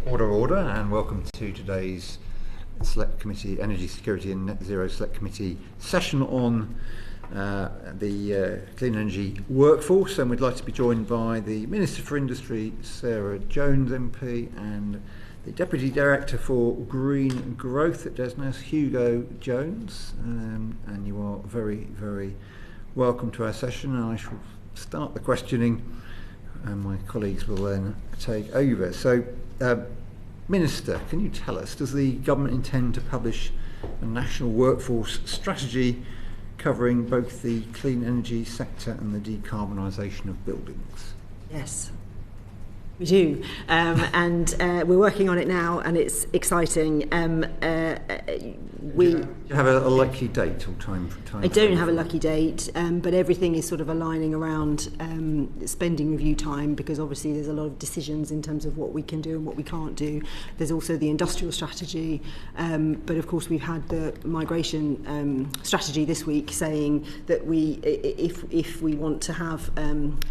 Order, and welcome to today's Select Committee, Energy Security and Net Zero Select Committee session on the clean energy workforce. And we'd like to be joined by the Minister for Industry, Sarah Jones MP, and the Deputy Director for Green Growth at DESNAS, Hugo Jones. And you are very, very welcome to our session. And I shall start the questioning, and my colleagues will then take over. So, Minister, can you tell us, does the government intend to publish a national workforce strategy covering both the clean energy sector and the decarbonisation of buildings? Yes, we do, and we're working on it now, and it's exciting. Do you have a likely date or time? I don't have a lucky date, but everything is sort of aligning around spending review time, because obviously there's a lot of decisions in terms of what we can do and what we can't do. There's also the industrial strategy, but of course we've had the migration strategy this week, saying that if we want to have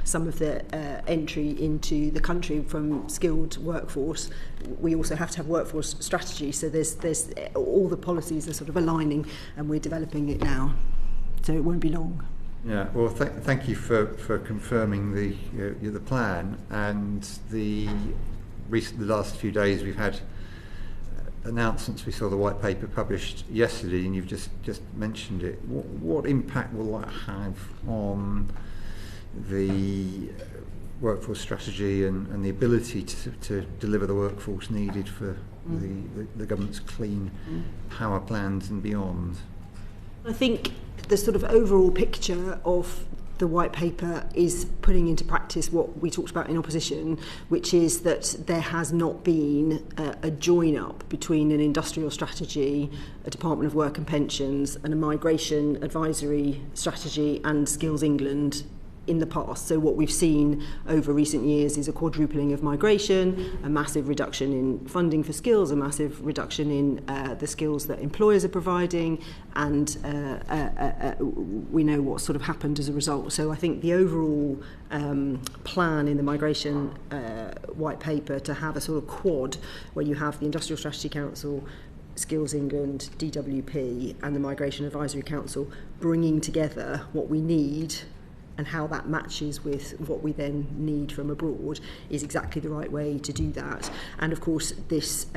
some of the entry into the country from skilled workforce, we also have to have workforce strategy. So there's all the policies are sort of aligning, and we're developing it now, so it won't be long. Yeah, well, thank you for confirming the plan. And the last few days we've had announcements. We saw the white paper published yesterday, and you've just mentioned it. What impact will that have on the workforce strategy and the ability to deliver the workforce needed for the government's clean power plans and beyond? I think the sort of overall picture of the white paper is putting into practice what we talked about in opposition, which is that there has not been a join-up between an industrial strategy, a Department of Work and Pensions, and a migration advisory strategy and Skills England in the past. So what we've seen over recent years is a quadrupling of migration, a massive reduction in funding for skills, a massive reduction in the skills that employers are providing, and we know what sort of happened as a result. So I think the overall plan in the migration white paper to have a sort of quad where you have the Industrial Strategy Council, Skills England, DWP and the Migration Advisory Council bringing together what we need and how that matches with what we then need from abroad is exactly the right way to do that. And of course this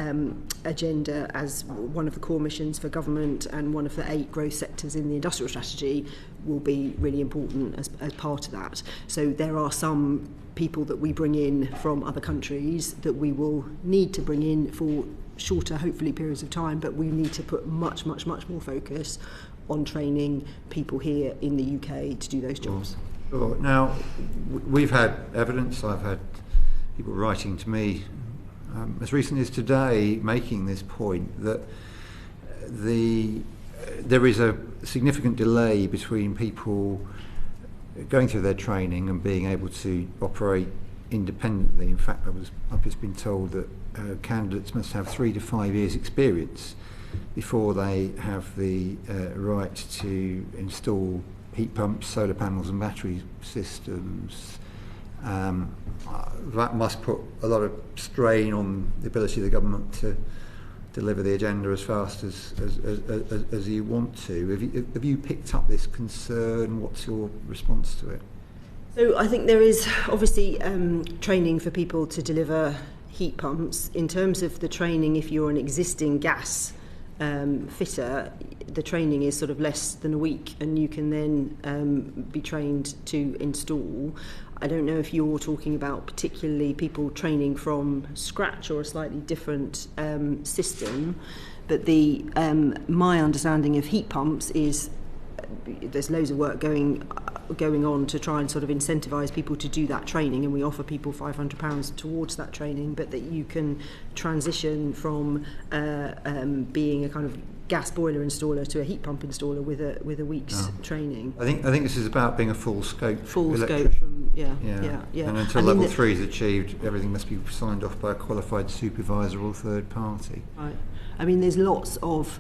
agenda, as one of the core missions for government and one of the 8 growth sectors in the industrial strategy, will be really important as part of that. So there are some people that we bring in from other countries that we will need to bring in for shorter, hopefully, periods of time, but we need to put much more focus on training people here in the UK to do those jobs. Sure. Now, we've had evidence, I've had people writing to me as recently as today making this point that there is a significant delay between people going through their training and being able to operate independently. In fact, I've just been told that candidates must have 3 to 5 years experience before they have the right to install heat pumps, solar panels and battery systems. That must put a lot of strain on the ability of the government to deliver the agenda as fast as you want to. Have you picked up this concern? What's your response to it? So I think there is obviously training for people to deliver heat pumps. In terms of the training, if you're an existing gas fitter, the training is sort of less than a week, and you can then be trained to install. I don't know if you're talking about particularly people training from scratch or a slightly different system, but my understanding of heat pumps is there's loads of work going on to try and sort of incentivise people to do that training, and we offer people £500 towards that training, but that you can transition from being a kind of gas boiler installer to a heat pump installer with a week's training. I think this is about being a full scope from yeah. And until level 3 is achieved, everything must be signed off by a qualified supervisor or third party. Right. I mean, there's lots of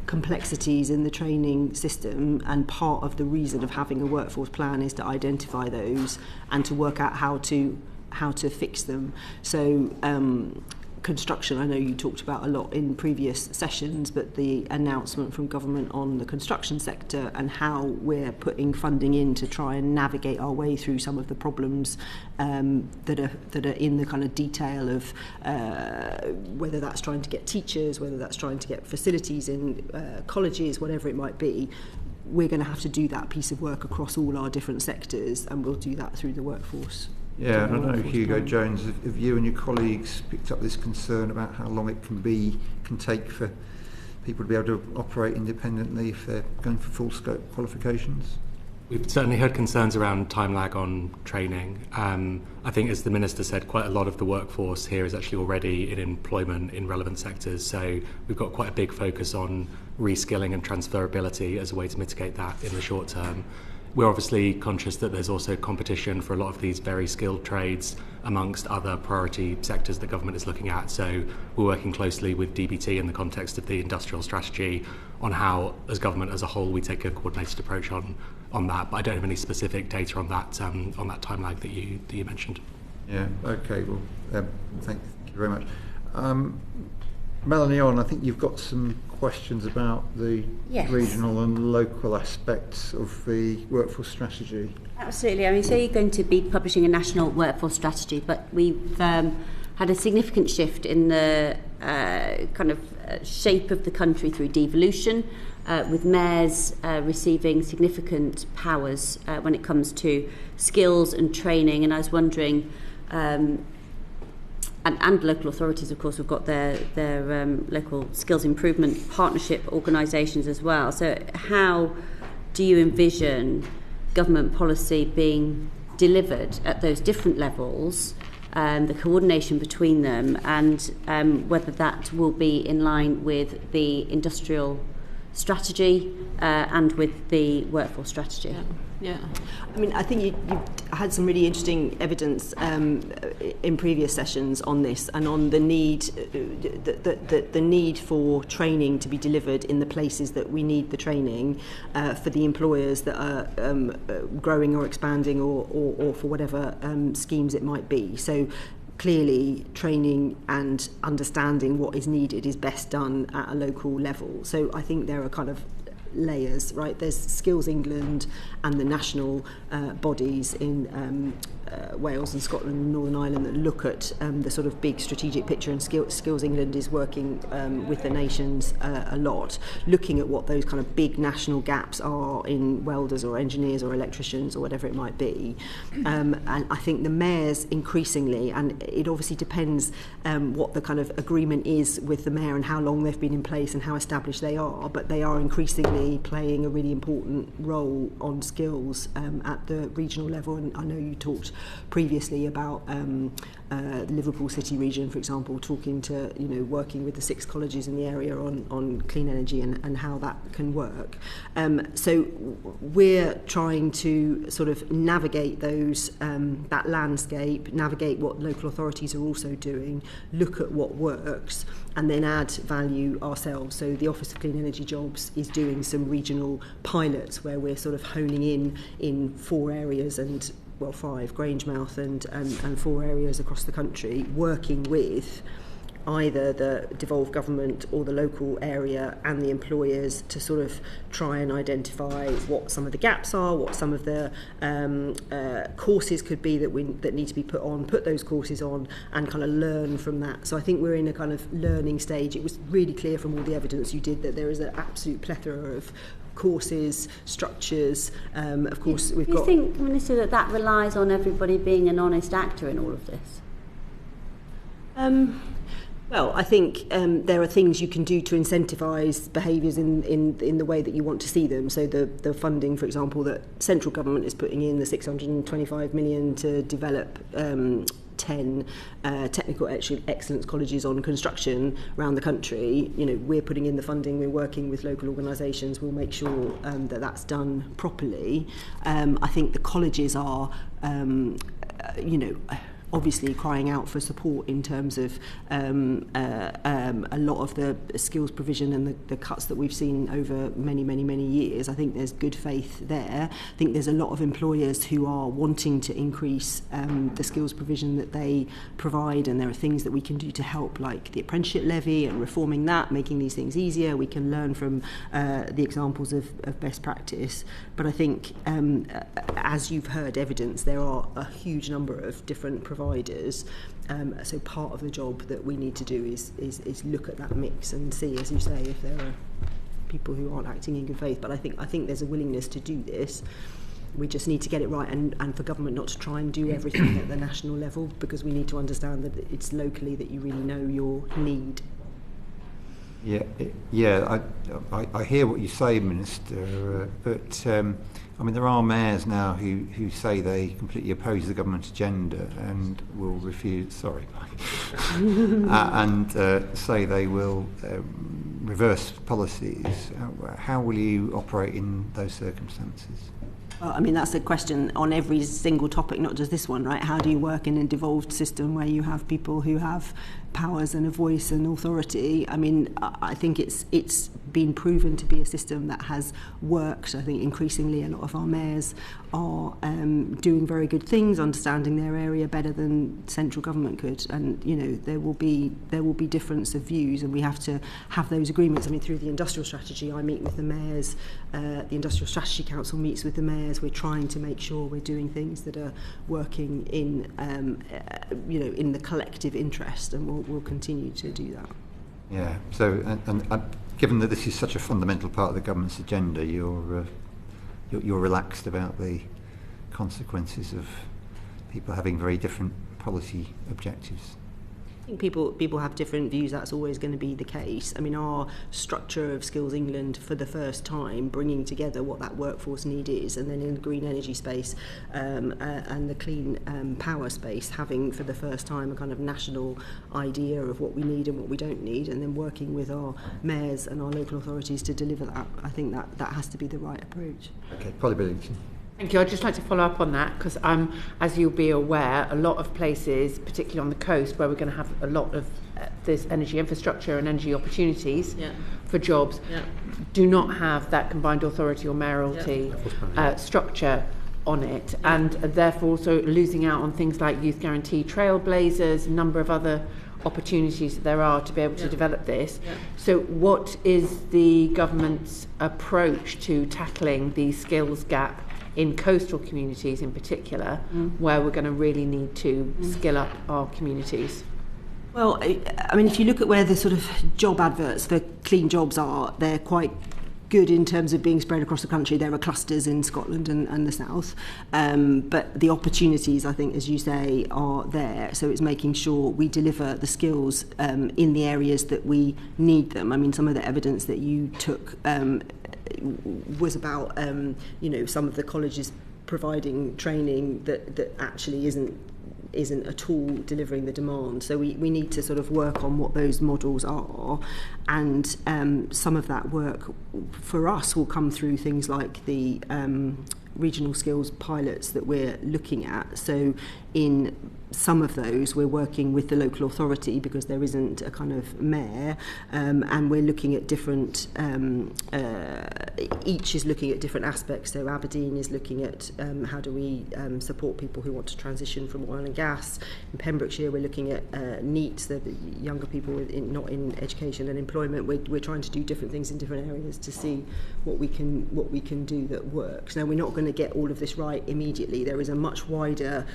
complexities in the training system, and part of the reason of having a workforce plan is to identify those and to work out how to fix them. So construction, I know you talked about a lot in previous sessions, but the announcement from government on the construction sector and how we're putting funding in to try and navigate our way through some of the problems that are in the kind of detail of whether that's trying to get teachers, whether that's trying to get facilities in colleges, whatever it might be. We're going to have to do that piece of work across all our different sectors, and we'll do that through the workforce. Yeah, and I know, Hugo Jones, have you and your colleagues picked up this concern about how long it can take for people to be able to operate independently if they're going for full scope qualifications? We've certainly heard concerns around time lag on training. I think, as the Minister said, quite a lot of the workforce here is actually already in employment in relevant sectors, so we've got quite a big focus on reskilling and transferability as a way to mitigate that in the short term. We're obviously conscious that there's also competition for a lot of these very skilled trades amongst other priority sectors that government is looking at. So we're working closely with DBT in the context of the industrial strategy on how, as government as a whole, we take a coordinated approach on that. But I don't have any specific data on that time lag that you mentioned. Yeah. Okay. Well, thank you very much. Melanie, I think you've got some questions about the regional and local aspects of the workforce strategy. Absolutely. I mean, so you're going to be publishing a national workforce strategy, but we've had a significant shift in the shape of the country through devolution, with mayors receiving significant powers when it comes to skills and training. And I was wondering, and local authorities, of course, have got their local skills improvement partnership organisations as well. So how do you envision government policy being delivered at those different levels, the coordination between them, and whether that will be in line with the industrial strategy and with the workforce strategy? Yeah. I mean, I think you've had some really interesting evidence in previous sessions on this, and on the need the need for training to be delivered in the places that we need the training for the employers that are growing or expanding or for whatever schemes it might be. So clearly, training and understanding what is needed is best done at a local level. So I think there are kind of layers, right? There's Skills England and the national bodies in Wales and Scotland and Northern Ireland that look at the sort of big strategic picture, and Skills England is working with the nations a lot, looking at what those kind of big national gaps are in welders or engineers or electricians or whatever it might be. And I think the mayors increasingly, and it obviously depends what the kind of agreement is with the mayor and how long they've been in place and how established they are, but they are increasingly playing a really important role on skills at the regional level. And I know you talked previously about the Liverpool City region, for example, talking to, working with the 6 colleges in the area on clean energy and how that can work. So we're trying to sort of navigate those that landscape, navigate what local authorities are also doing, look at what works, and then add value ourselves. So the Office of Clean Energy Jobs is doing some regional pilots where we're sort of honing in 4 areas and 5, Grangemouth and 4 areas across the country, working with either the devolved government or the local area and the employers to sort of try and identify what some of the gaps are, what some of the courses could be that need to be put those courses on, and kind of learn from that. So I think we're in a kind of learning stage. It was really clear from all the evidence you did that there is an absolute plethora of courses, structures. Of course, we've got... Do you think, Minister, that relies on everybody being an honest actor in all of this? Well, I think there are things you can do to incentivise behaviours in the way that you want to see them. So the funding, for example, that central government is putting in, the 625 million to develop 10 technical excellence colleges on construction around the country. We're putting in the funding, we're working with local organisations, we'll make sure that that's done properly. I think the colleges are, obviously crying out for support in terms of a lot of the skills provision and the cuts that we've seen over many years. I think there's good faith there. I think there's a lot of employers who are wanting to increase the skills provision that they provide, and there are things that we can do to help, like the apprenticeship levy and reforming that, making these things easier. We can learn from the examples of best practice. But I think, as you've heard evidence, there are a huge number of different providers. So part of the job that we need to do is look at that mix and see, as you say, if there are people who aren't acting in good faith. But I think there's a willingness to do this. We just need to get it right, and for government not to try and do everything at the national level, because we need to understand that it's locally that you really know your need. Yeah. I hear what you say, Minister, but I mean, there are mayors now who say they completely oppose the government agenda and will refuse. And say they will reverse policies. How will you operate in those circumstances? Well, I mean, that's a question on every single topic, not just this one, right? How do you work in a devolved system where you have people who have powers and a voice and authority? I mean, I think it's been proven to be a system that has worked. I think increasingly a lot of our mayors are doing very good things, understanding their area better than central government could. And, you know, there will be difference of views, and we have to have those agreements. I mean, through the industrial strategy, I meet with the mayors, the Industrial Strategy Council meets with the mayors. We're trying to make sure we're doing things that are working in, in the collective interest, and we'll continue to do that. Yeah. So, and given that this is such a fundamental part of the government's agenda, you're relaxed about the consequences of people having very different policy objectives. I think people have different views. That's always going to be the case. I mean, our structure of Skills England, for the first time, bringing together what that workforce need is, and then in the green energy space and the clean power space, having for the first time a kind of national idea of what we need and what we don't need, and then working with our mayors and our local authorities to deliver that. I think that has to be the right approach. Okay, Polly Billington. Thank you. I'd just like to follow up on that, because as you'll be aware, a lot of places, particularly on the coast, where we're going to have a lot of this energy infrastructure and energy opportunities for jobs, do not have that combined authority or mayoralty structure on it, and therefore also losing out on things like Youth Guarantee, Trailblazers, a number of other opportunities that there are to be able to develop this. So what is the government's approach to tackling the skills gap in coastal communities in particular, where we're going to really need to skill up our communities? Well, I mean, if you look at where the sort of job adverts for clean jobs are, they're quite good in terms of being spread across the country. There are clusters in Scotland and the south, but the opportunities, I think, as you say, are there. So it's making sure we deliver the skills in the areas that we need them. I mean, some of the evidence that you took was about some of the colleges providing training that actually isn't at all delivering the demand. So we need to sort of work on what those models are, and some of that work for us will come through things like the regional skills pilots that we're looking at. So in some of those we're working with the local authority because there isn't a kind of mayor, and we're looking at different each is looking at different aspects. So Aberdeen is looking at how do we support people who want to transition from oil and gas. In Pembrokeshire we're looking at NEET, the younger people not in education and employment. We're trying to do different things in different areas to see what we can do that works. Now, we're not going to get all of this right immediately. There is a much wider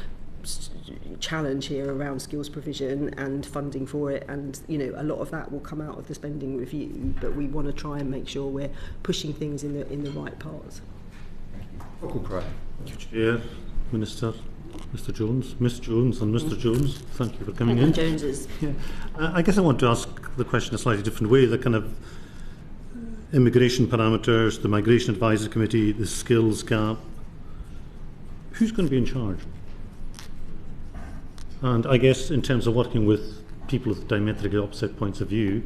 challenge here around skills provision and funding for it, and a lot of that will come out of the spending review, but we want to try and make sure we're pushing things in the right parts. Chair, Minister, Mr. Jones, Miss Jones and Mr. Jones, thank you for coming in. Joneses. Yeah. I guess I want to ask the question a slightly different way. The kind of immigration parameters, the Migration Advisory Committee, the skills gap, who's going to be in charge? And I guess in terms of working with people with diametrically opposite points of view,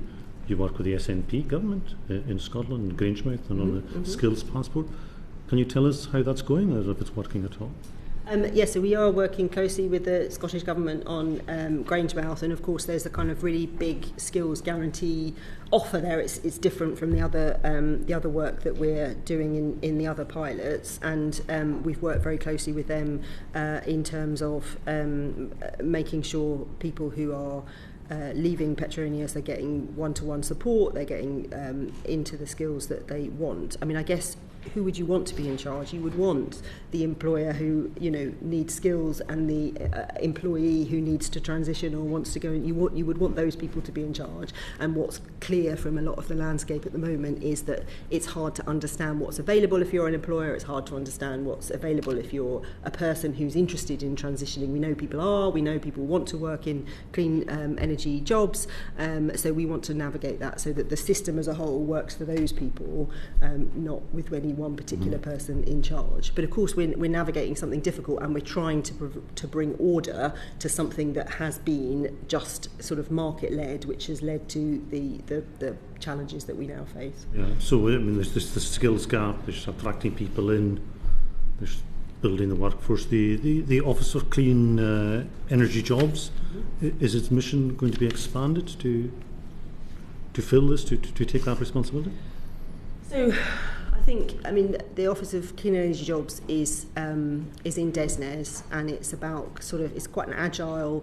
you work with the SNP government in Scotland, in Grangemouth, and on the skills passport. Can you tell us how that's going, or if it's working at all? So we are working closely with the Scottish Government on Grangemouth, and of course there's a kind of really big skills guarantee offer there. It's different from the other work that we're doing in the other pilots, and we've worked very closely with them in terms of making sure people who are leaving Petronius, they're getting one-to-one support, they're getting into the skills that they want. I mean, I guess, who would you want to be in charge? You would want the employer who, needs skills, and the employee who needs to transition or wants to go in. You would want those people to be in charge. And what's clear from a lot of the landscape at the moment is that it's hard to understand what's available if you're an employer. It's hard to understand what's available if you're a person who's interested in transitioning. We know people want to work in clean energy jobs. So we want to navigate that so that the system as a whole works for those people, not with any one particular person in charge. But of course we're navigating something difficult, and we're trying to bring order to something that has been just sort of market-led, which has led to the challenges that we now face. Yeah. So I mean, there's the skills gap, there's attracting people in, there's building the workforce. The Office of Clean Energy Jobs, is its mission going to be expanded to fill this, to take that responsibility? So I mean, the Office of Clean Energy Jobs is in DESNES, and it's about it's quite an agile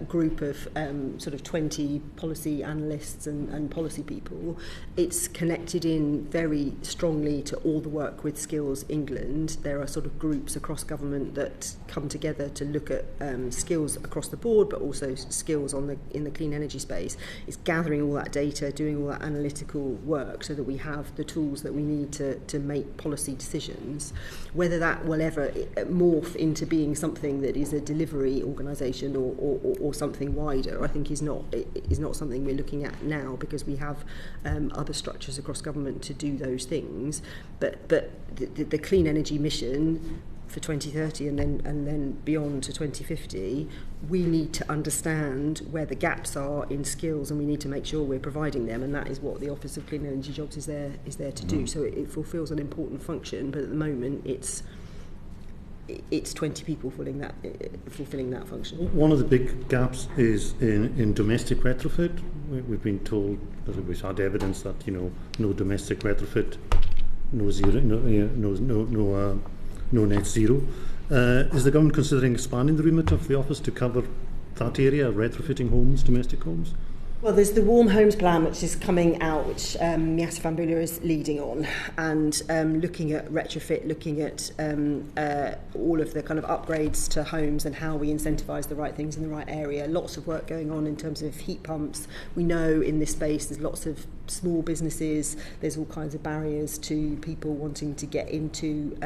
group of sort of 20 policy analysts and policy people. It's connected in very strongly to all the work with Skills England. There are sort of groups across government that come together to look at skills across the board, but also skills in the clean energy space. It's gathering all that data, doing all that analytical work so that we have the tools that we need to make policy decisions. Whether that will ever morph into being something that is a delivery organisation or something wider, I think is not something we're looking at now, because we have other structures across government to do those things. But the clean energy mission for 2030 and then beyond to 2050, we need to understand where the gaps are in skills, and we need to make sure we're providing them, and that is what the Office of Clean Energy Jobs is there to do. So it fulfills an important function, but at the moment it's 20 people fulfilling that function. One of the big gaps is in domestic retrofit. We've been told that we've had evidence that no domestic retrofit, no zero, no net zero. Is the government considering expanding the remit of the office to cover that area, retrofitting homes, domestic homes? Well, there's the Warm Homes Plan, which is coming out, which Miasa Fambula is leading on, and looking at retrofit, looking at all of the kind of upgrades to homes and how we incentivise the right things in the right area. Lots of work going on in terms of heat pumps. We know in this space there's lots of small businesses, there's all kinds of barriers to people wanting to get into,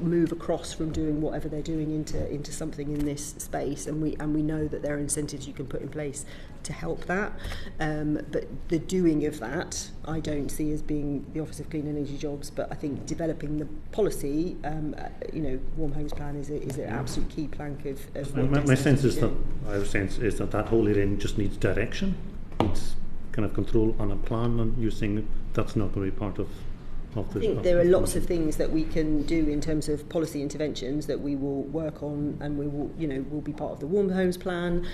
move across from doing whatever they're doing into something in this space, and we know that there are incentives you can put in place to help that, but the doing of that I don't see as being the Office of Clean Energy Jobs, but I think developing the policy, Warm Homes Plan is an absolute key plank of my sense is that our sense is that whole area just needs direction, needs kind of control on a plan, and you're saying that's not going to be part of the... I think there are lots of things that we can do in terms of policy interventions that we will work on, and we will, will be part of the Warm Homes Plan.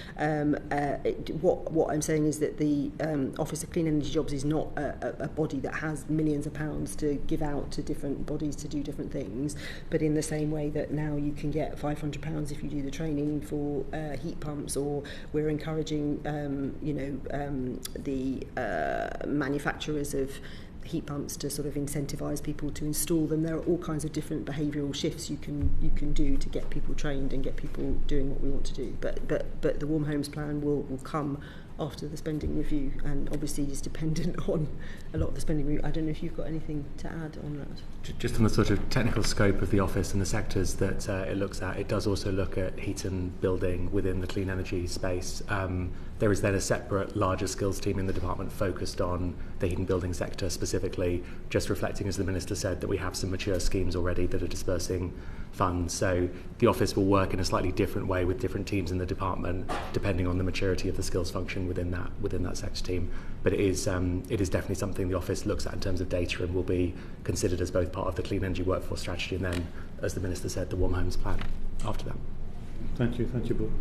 What I'm saying is that the Office of Clean Energy Jobs is not a body that has millions of pounds to give out to different bodies to do different things, but in the same way that now you can get £500 if you do the training for heat pumps, or we're encouraging the manufacturers of heat pumps to sort of incentivise people to install them. There are all kinds of different behavioural shifts you can do to get people trained and get people doing what we want to do. But the Warm Homes Plan will come after the spending review, and obviously is dependent on a lot of the spending review. I don't know if you've got anything to add on that. Just on the sort of technical scope of the office and the sectors that it looks at, it does also look at heat and building within the clean energy space. There is then a separate larger skills team in the department focused on the heat and building sector specifically. specifically, just reflecting, as the Minister said, that we have some mature schemes already that are dispersing funds. So the office will work in a slightly different way with different teams in the department, depending on the maturity of the skills function within that sector team. But it is definitely something the office looks at in terms of data and will be considered as both part of the clean energy workforce strategy and then, as the Minister said, the Warm Homes plan after that. Thank you both.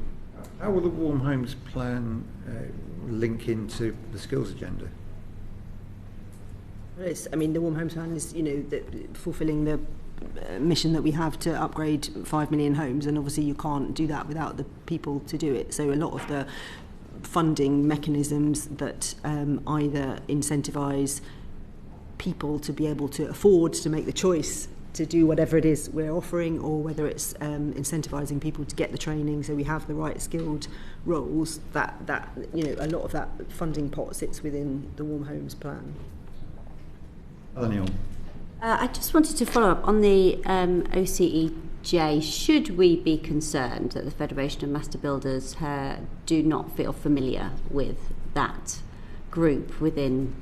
How will the Warm Homes plan link into the skills agenda? The Warm Homes plan is, fulfilling the mission that we have to upgrade 5 million homes, and obviously you can't do that without the people to do it. So a lot of the funding mechanisms that either incentivise people to be able to afford to make the choice to do whatever it is we're offering, or whether it's incentivising people to get the training so we have the right skilled roles, that a lot of that funding pot sits within the Warm Homes plan. Daniel. I just wanted to follow up on the OCEJ. Should we be concerned that the Federation of Master Builders do not feel familiar with that group within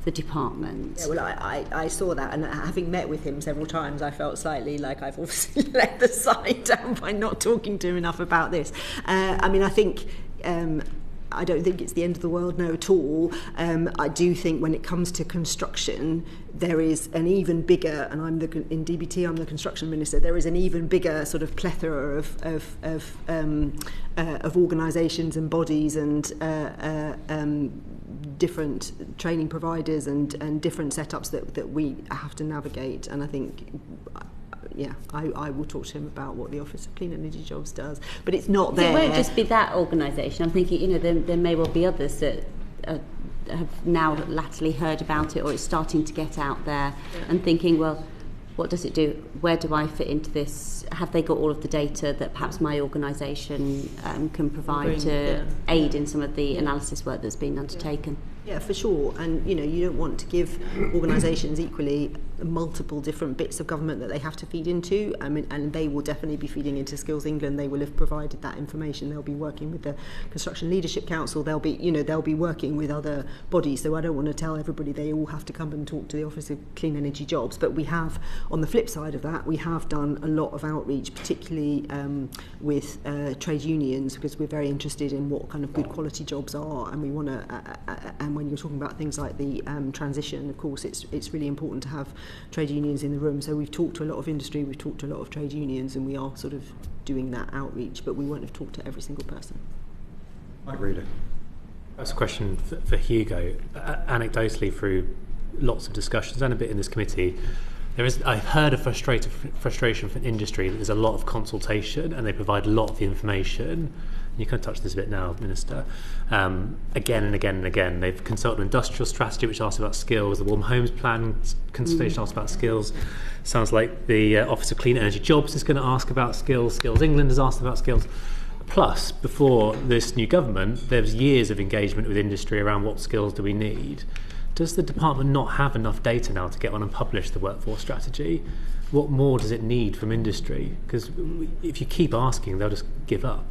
the department? Yeah, well, I saw that, and having met with him several times, I felt slightly like I've obviously let the side down by not talking to him enough about this. I think I don't think it's the end of the world, no, at all. I do think when it comes to construction, there is an even bigger, and in DBT I'm the construction minister, there is an even bigger sort of plethora of organisations and bodies and different training providers and different setups that we have to navigate. And I think I will talk to him about what the Office of Clean Energy Jobs does, but it's not there. It won't just be that organisation. I'm thinking, there may well be others that have now latterly heard about it, or it's starting to get out there, and thinking, well, what does it do? Where do I fit into this? Have they got all of the data that perhaps my organisation can provide to aid in some of the analysis work that's been undertaken? Yeah, for sure. And, you don't want to give organisations equally multiple different bits of government that they have to feed into. And they will definitely be feeding into Skills England. They will have provided that information. They'll be working with the Construction Leadership Council. They'll be working with other bodies. So I don't want to tell everybody they all have to come and talk to the Office of Clean Energy Jobs. But we have, on the flip side of that, we have done a lot of outreach, particularly with trade unions, because we're very interested in what kind of good quality jobs are, and we want to. And when you're talking about things like the transition, of course, it's really important to have trade unions in the room. So we've talked to a lot of industry, we've talked to a lot of trade unions, and we are sort of doing that outreach, but we won't have talked to every single person. Mike Reader. That's a question for Hugo. Anecdotally, through lots of discussions and a bit in this committee, I've heard a frustration from industry that there's a lot of consultation and they provide a lot of the information. You kind of touched this a bit now, Minister. Again and again and again, they've consulted industrial strategy, which asks about skills. The Warm Homes plan consultation asks about skills. Sounds like the Office of Clean Energy Jobs is going to ask about skills. Skills England has asked about skills. Plus, before this new government, there was years of engagement with industry around what skills do we need. Does the department not have enough data now to get on and publish the workforce strategy? What more does it need from industry? Because if you keep asking, they'll just give up.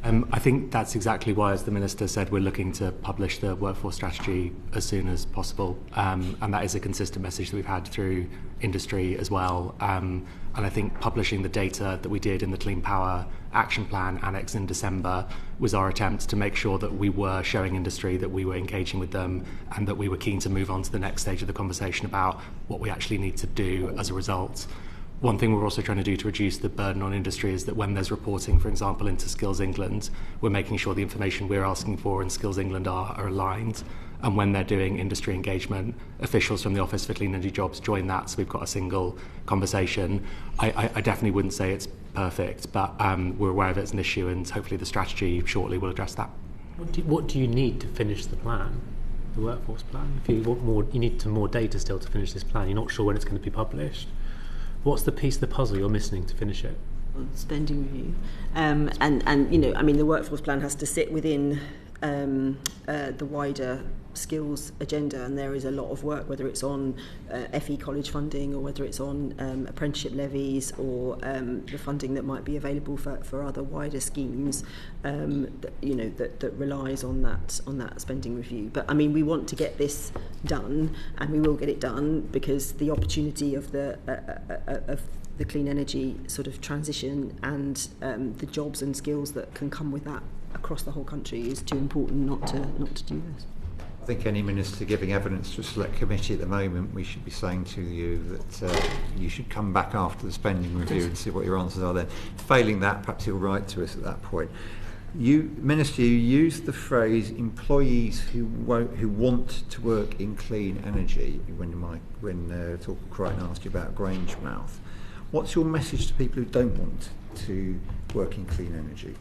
I think that's exactly why, as the Minister said, we're looking to publish the workforce strategy as soon as possible, and that is a consistent message that we've had through industry as well. And I think publishing the data that we did in the Clean Power Action Plan Annex in December was our attempt to make sure that we were showing industry that we were engaging with them and that we were keen to move on to the next stage of the conversation about what we actually need to do as a result. One thing we're also trying to do to reduce the burden on industry is that when there's reporting, for example, into Skills England, we're making sure the information we're asking for in Skills England are aligned. And when they're doing industry engagement, officials from the Office for Clean Energy Jobs join that, so we've got a single conversation. I definitely wouldn't say it's perfect, but we're aware of it as an issue, and hopefully the strategy shortly will address that. What do you need to finish the plan, the workforce plan? If you want more, you need some more data still to finish this plan. You're not sure when it's going to be published. What's the piece of the puzzle you're missing to finish it? Spending review, and the workforce plan has to sit within the wider skills agenda, and there is a lot of work, whether it's on FE college funding or whether it's on apprenticeship levies or the funding that might be available for other wider schemes that relies on that spending review. But I mean, we want to get this done, and we will get it done, because the opportunity of the clean energy sort of transition and the jobs and skills that can come with that across the whole country is too important not to do this. I think any minister giving evidence to a select committee at the moment, we should be saying to you that you should come back after the spending review and see what your answers are then. Failing that, perhaps you'll write to us at that point. Minister, you used the phrase employees who want to work in clean energy when Talk Crichton asked you about Grangemouth. What's your message to people who don't want to work in clean energy?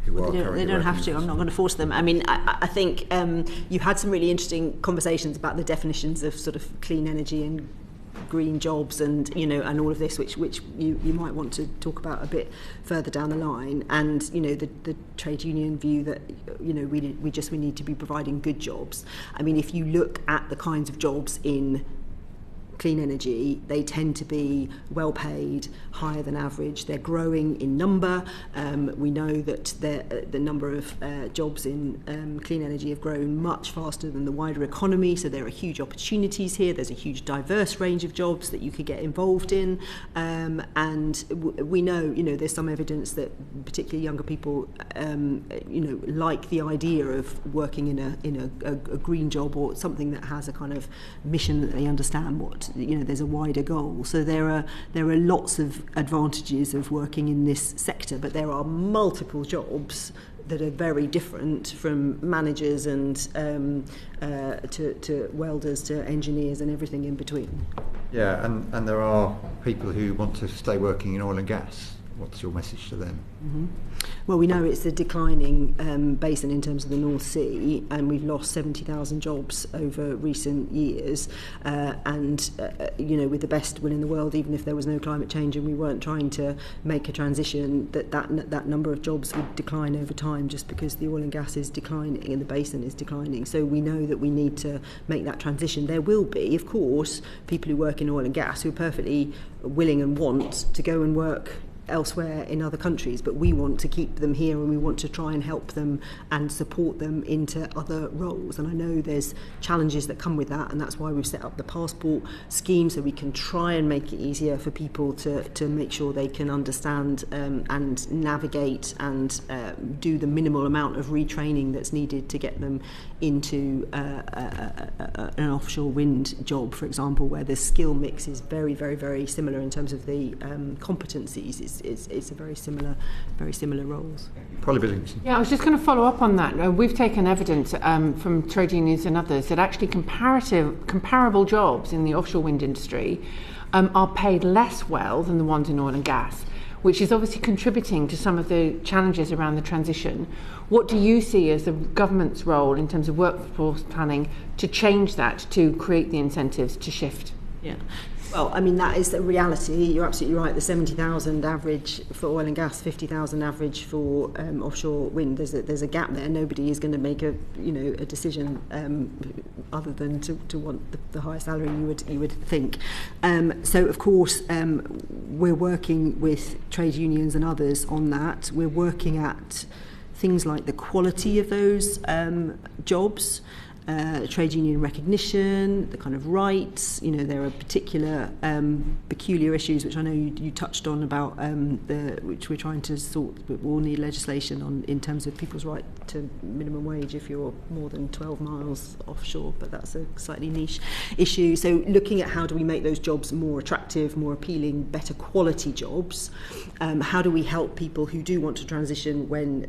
They don't have to. I'm not going to force them. I mean, I think you've had some really interesting conversations about the definitions of sort of clean energy and green jobs, and and all of this, which you might want to talk about a bit further down the line. And the trade union view that we need to be providing good jobs. I mean, if you look at the kinds of jobs in clean energy, they tend to be well paid, higher than average. They're growing in number. We know that the number of jobs in clean energy have grown much faster than the wider economy, so there are huge opportunities here. There's a huge diverse range of jobs that you could get involved in, and we know there's some evidence that particularly younger people like the idea of working in a green job, or something that has a kind of mission that they understand what there's a wider goal. So there are lots of advantages of working in this sector, but there are multiple jobs that are very different, from managers and to welders to engineers and everything in between. Yeah, and there are people who want to stay working in oil and gas. What's your message to them? Mm-hmm. Well, we know it's a declining basin in terms of the North Sea, and we've lost 70,000 jobs over recent years. With the best will in the world, even if there was no climate change and we weren't trying to make a transition, that number of jobs would decline over time, just because the oil and gas is declining and the basin is declining. So we know that we need to make that transition. There will be, of course, people who work in oil and gas who are perfectly willing and want to go and work elsewhere in other countries, but we want to keep them here, and we want to try and help them and support them into other roles. And I know there's challenges that come with that, and that's why we've set up the passport scheme, so we can try and make it easier for people to make sure they can understand and navigate and do the minimal amount of retraining that's needed to get them into an offshore wind job, for example, where the skill mix is very, very, very similar in terms of the competencies. It's a very similar roles. Polly Billington. Yeah, I was just going to follow up on that. We've taken evidence from trade unions and others that actually comparable jobs in the offshore wind industry are paid less well than the ones in oil and gas, which is obviously contributing to some of the challenges around the transition. What do you see as the government's role in terms of workforce planning to change that, to create the incentives to shift? Yeah. Well, I mean, that is the reality. You're absolutely right. The 70,000 average for oil and gas, 50,000 average for offshore wind. There's a gap there. Nobody is going to make a decision other than to want the higher salary you would think. So of course we're working with trade unions and others on that. We're working at things like the quality of those jobs. Trade union recognition, the kind of rights. There are particular peculiar issues which I know you touched on about which we're trying to sort, but we'll need legislation on in terms of people's right to minimum wage if you're more than 12 miles offshore, but that's a slightly niche issue. So looking at how do we make those jobs more attractive, more appealing, better quality jobs. How do we help people who do want to transition when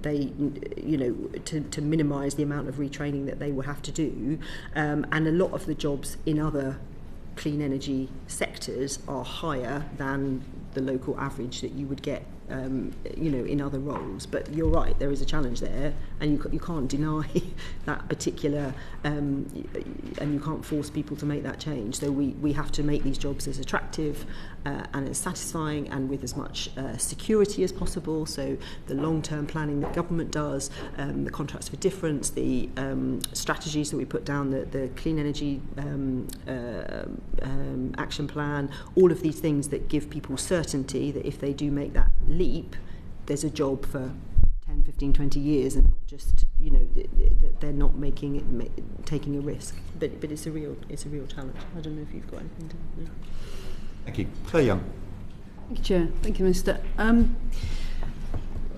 they, to minimise the amount of retraining that they will have to do, and a lot of the jobs in other clean energy sectors are higher than the local average that you would get in other roles. But you're right, there is a challenge there, and you can't deny that particular and you can't force people to make that change. So we have to make these jobs as attractive and as satisfying and with as much security as possible. So the long-term planning that government does, the contracts for difference, the strategies that we put down, the clean energy action plan, all of these things that give people certainty that if they do make that leap, there's a job for 10, 15, 20 years, and not just, you know, they're not taking a risk. But it's a real challenge. I don't know if you've got anything to. Yeah. Thank you. Claire Young. Thank you, Chair. Thank you, Minister. I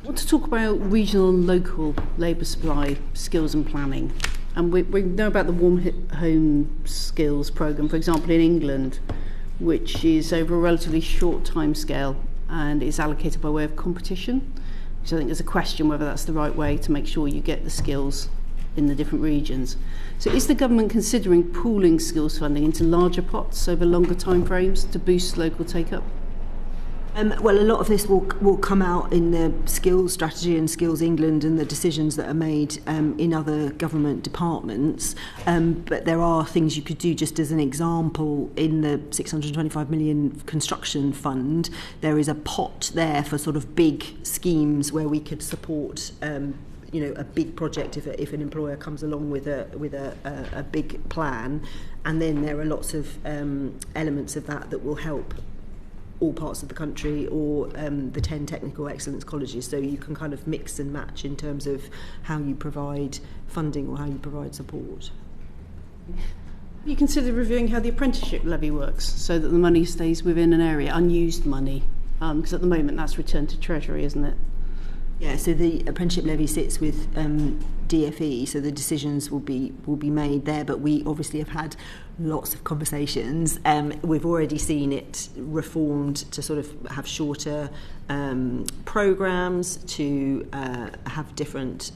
want to talk about regional and local labour supply skills and planning. And we know about the Warm Home Skills programme, for example, in England, which is over a relatively short time scale and is allocated by way of competition. So I think there's a question whether that's the right way to make sure you get the skills in the different regions. So is the government considering pooling skills funding into larger pots over longer time frames to boost local take-up? Well, a lot of this will come out in the skills strategy and Skills England and the decisions that are made in other government departments. But there are things you could do. Just as an example, in the 625 million construction fund, there is a pot there for sort of big schemes where we could support a big project if an employer comes along with a big plan, and then there are lots of elements of that will help all parts of the country, or the 10 technical excellence colleges. So you can kind of mix and match in terms of how you provide funding or how you provide support. You consider reviewing how the apprenticeship levy works so that the money stays within an area, unused money, because at the moment that's returned to Treasury, isn't it? Yeah, so the apprenticeship levy sits with DFE, so the decisions will be made there, but we obviously have had lots of conversations. We've already seen it reformed to sort of have shorter programmes, to have different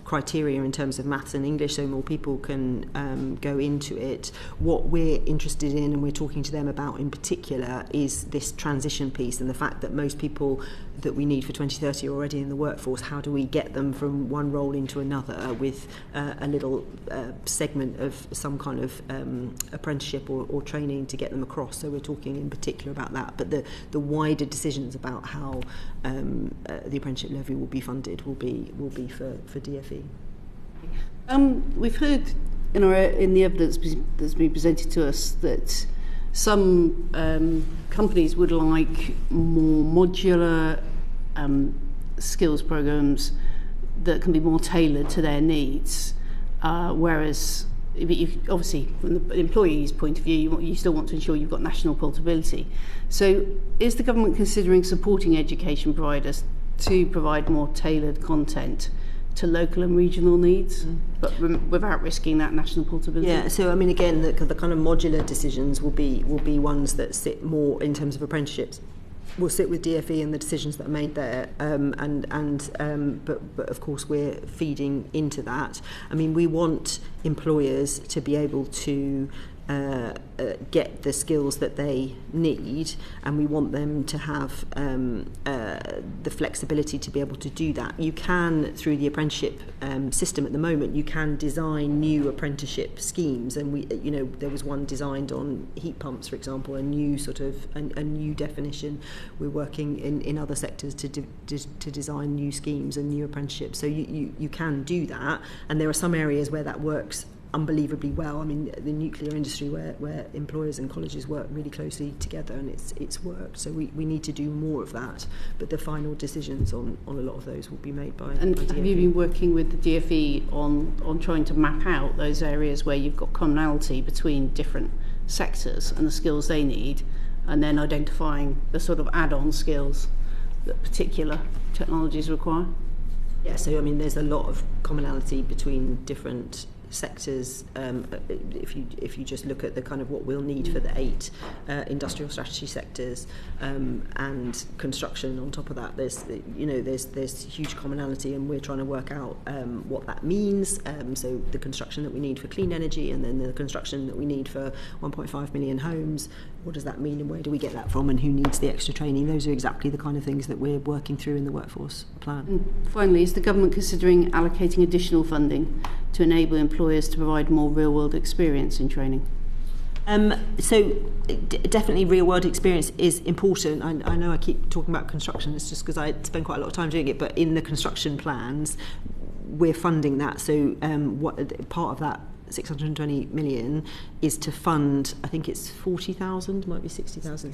criteria in terms of maths and English, so more people can go into it. What we're interested in, and we're talking to them about in particular, is this transition piece and the fact that most people that we need for 2030 are already in the workforce. How do we get them from one role into another with a little segment of some kind of apprenticeship or training to get them across? So we're talking in particular about that, but the wider decisions about how the apprenticeship levy will be funded will be for DFE. We've heard in the evidence that's been presented to us that some companies would like more modular skills programs that can be more tailored to their needs, whereas obviously from the employee's point of view you still want to ensure you've got national portability. So is the government considering supporting education providers to provide more tailored content to local and regional needs, but without risking that national portability? Yeah, so I mean, again, the kind of modular decisions will be ones that sit more in terms of apprenticeships. Will sit with DFE and the decisions that are made there, but of course we're feeding into that. I mean, we want employers to be able to get the skills that they need, and we want them to have the flexibility to be able to do that. You can, through the apprenticeship system at the moment, you can design new apprenticeship schemes, and there was one designed on heat pumps, for example, a new sort of a new definition. We're working in other sectors to design new schemes and new apprenticeships. So you can do that, and there are some areas where that works unbelievably well. I mean, the nuclear industry where employers and colleges work really closely together, and it's worked. So we need to do more of that, but the final decisions on a lot of those will be made by And DFE. have you been working with the DFE on trying to map out those areas where you've got commonality between different sectors and the skills they need, and then identifying the sort of add-on skills that particular technologies require? Yeah, so I mean, there's a lot of commonality between different sectors. If you just look at the kind of what we'll need for the 8 industrial strategy sectors, and construction on top of that, there's huge commonality, and we're trying to work out what that means. So the construction that we need for clean energy, and then the construction that we need for 1.5 million homes, what does that mean, and where do we get that from, and who needs the extra training? Those are exactly the kind of things that we're working through in the workforce plan. And finally, is the government considering allocating additional funding to enable employers to provide more real-world experience in training? Definitely real world experience is important. I know I keep talking about construction, it's just because I spend quite a lot of time doing it, but in the construction plans we're funding that. So part of that 620 million is to fund, I think it's 40,000, might be 60,000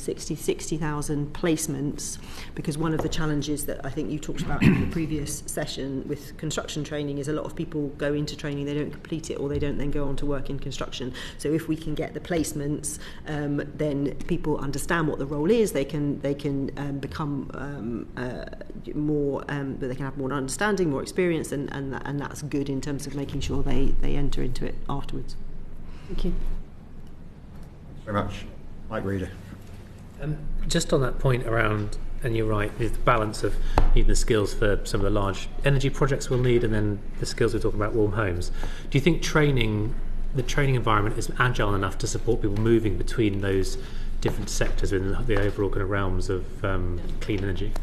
placements, because one of the challenges that I think you talked about in the previous session with construction training is a lot of people go into training, they don't complete it, or they don't then go on to work in construction. So if we can get the placements, then people understand what the role is, they can become more, they can have more understanding, more experience, and that's good in terms of making sure they enter into it afterwards. Thank you. Thanks very much. Mike Reader. Just on that point around, and you're right, the balance of needing the skills for some of the large energy projects we'll need, and then the skills we're talking about warm homes. Do you think the training environment is agile enough to support people moving between those different sectors within the overall kind of realms of clean energy?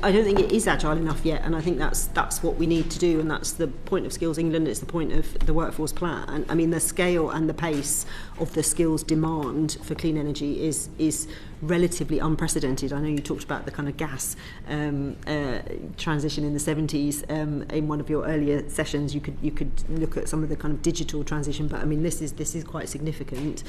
I don't think it is agile enough yet, and I think that's what we need to do, and that's the point of Skills England. It's the point of the workforce plan. I mean, the scale and the pace of the skills demand for clean energy is relatively unprecedented. I know you talked about the kind of gas transition in the 70s in one of your earlier sessions. You could look at some of the kind of digital transition, but I mean, this is quite significant.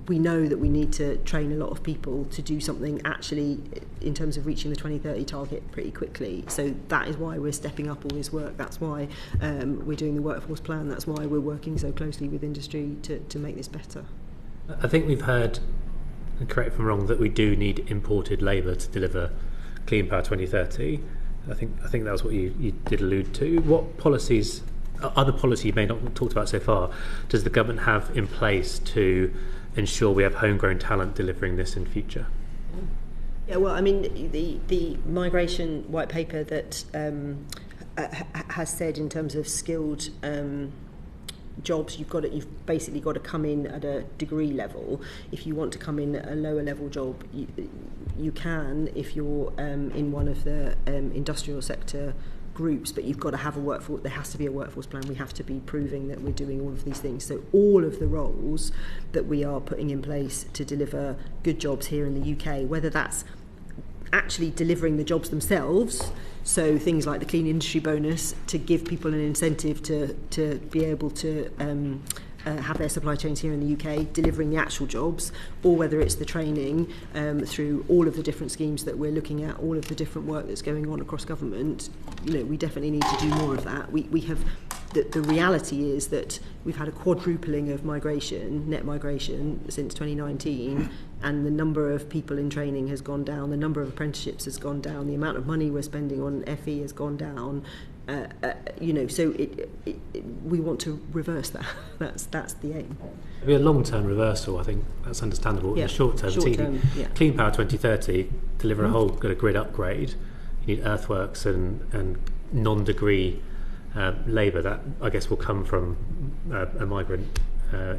We know that we need to train a lot of people to do something actually in terms of reaching the 2030 target pretty quickly. So that is why we're stepping up all this work. That's why we're doing the workforce plan. That's why we're working so closely with industry to make this better. I think we've heard, and correct me if I'm wrong, that we do need imported labour to deliver Clean Power 2030. I think that was what you did allude to. What policies, other policy you may not have talked about so far, does the government have in place to ensure we have homegrown talent delivering this in future? Yeah, well, I mean, the migration white paper that has said in terms of skilled jobs, you've basically got to come in at a degree level. If you want to come in at a lower level job, you can if you're in one of the industrial sector groups, but you've got to have a workforce. There has to be a workforce plan. We have to be proving that we're doing all of these things. So all of the roles that we are putting in place to deliver good jobs here in the UK, whether that's actually delivering the jobs themselves, so things like the clean industry bonus to give people an incentive to be able to have their supply chains here in the UK, delivering the actual jobs, or whether it's the training through all of the different schemes that we're looking at, all of the different work that's going on across government. We definitely need to do more of that. We have the reality is that we've had a quadrupling of net migration since 2019, and the number of people in training has gone down, the number of apprenticeships has gone down, the amount of money we're spending on FE has gone down. So we want to reverse that. That's the aim. It'll be a long-term reversal. I think that's understandable. In the short term, Clean Power 2030, deliver a whole grid upgrade. You need earthworks and non-degree labour that I guess will come from a migrant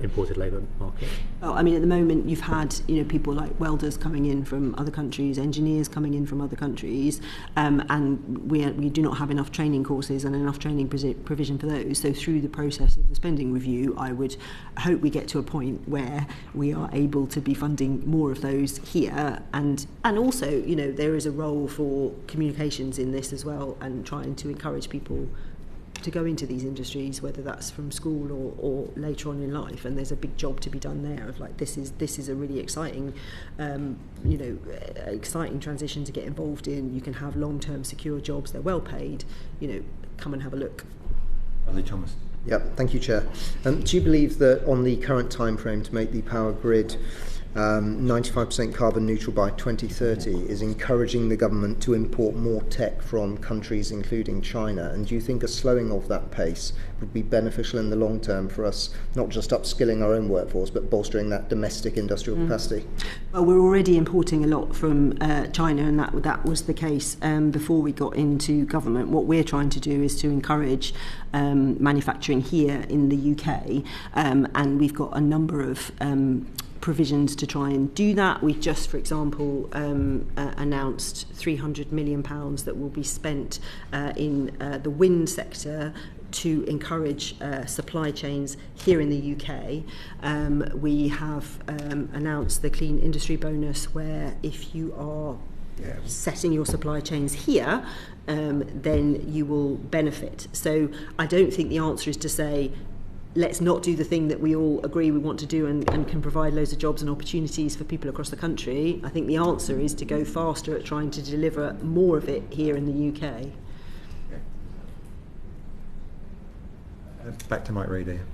imported labour market. Well, I mean, at the moment you've had people like welders coming in from other countries, engineers coming in from other countries, and we do not have enough training courses and enough training provision for those. So through the process of the spending review, I would hope we get to a point where we are able to be funding more of those here, and also there is a role for communications in this as well, and trying to encourage people to go into these industries, whether that's from school or later on in life. And there's a big job to be done there of like, this is a really exciting exciting transition to get involved in. You can have long-term secure jobs, they're well paid. Come and have a look. Bradley Thomas. Yep, thank you, Chair. Do you believe that on the current time frame to make the power grid 95% carbon neutral by 2030 is encouraging the government to import more tech from countries including China? And do you think a slowing of that pace would be beneficial in the long term for us, not just upskilling our own workforce, but bolstering that domestic industrial capacity? Well, we're already importing a lot from China, and that was the case before we got into government. What we're trying to do is to encourage manufacturing here in the UK, and we've got a number of provisions to try and do that. We've just, for example, announced £300 million that will be spent in the wind sector to encourage supply chains here in the UK. We have announced the Clean Industry Bonus, where if you are setting your supply chains here, then you will benefit. So I don't think the answer is to say, let's not do the thing that we all agree we want to do and can provide loads of jobs and opportunities for people across the country. I think the answer is to go faster at trying to deliver more of it here in the UK. Back to Mike Reid here.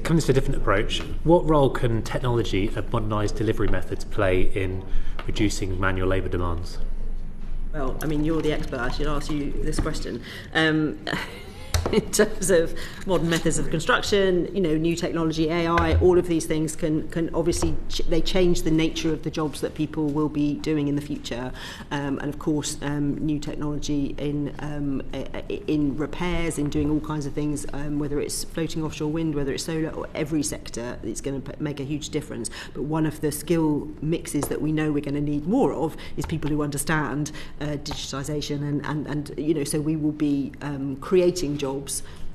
Coming to a different approach, what role can technology and modernised delivery methods play in reducing manual labour demands? Well, I mean, you're the expert. I should ask you this question. In terms of modern methods of construction, new technology, AI, all of these things can obviously they change the nature of the jobs that people will be doing in the future, and of course new technology in repairs, in doing all kinds of things, whether it's floating offshore wind, whether it's solar, or every sector, it's going to make a huge difference. But one of the skill mixes that we know we're going to need more of is people who understand digitisation, and so we will be creating jobs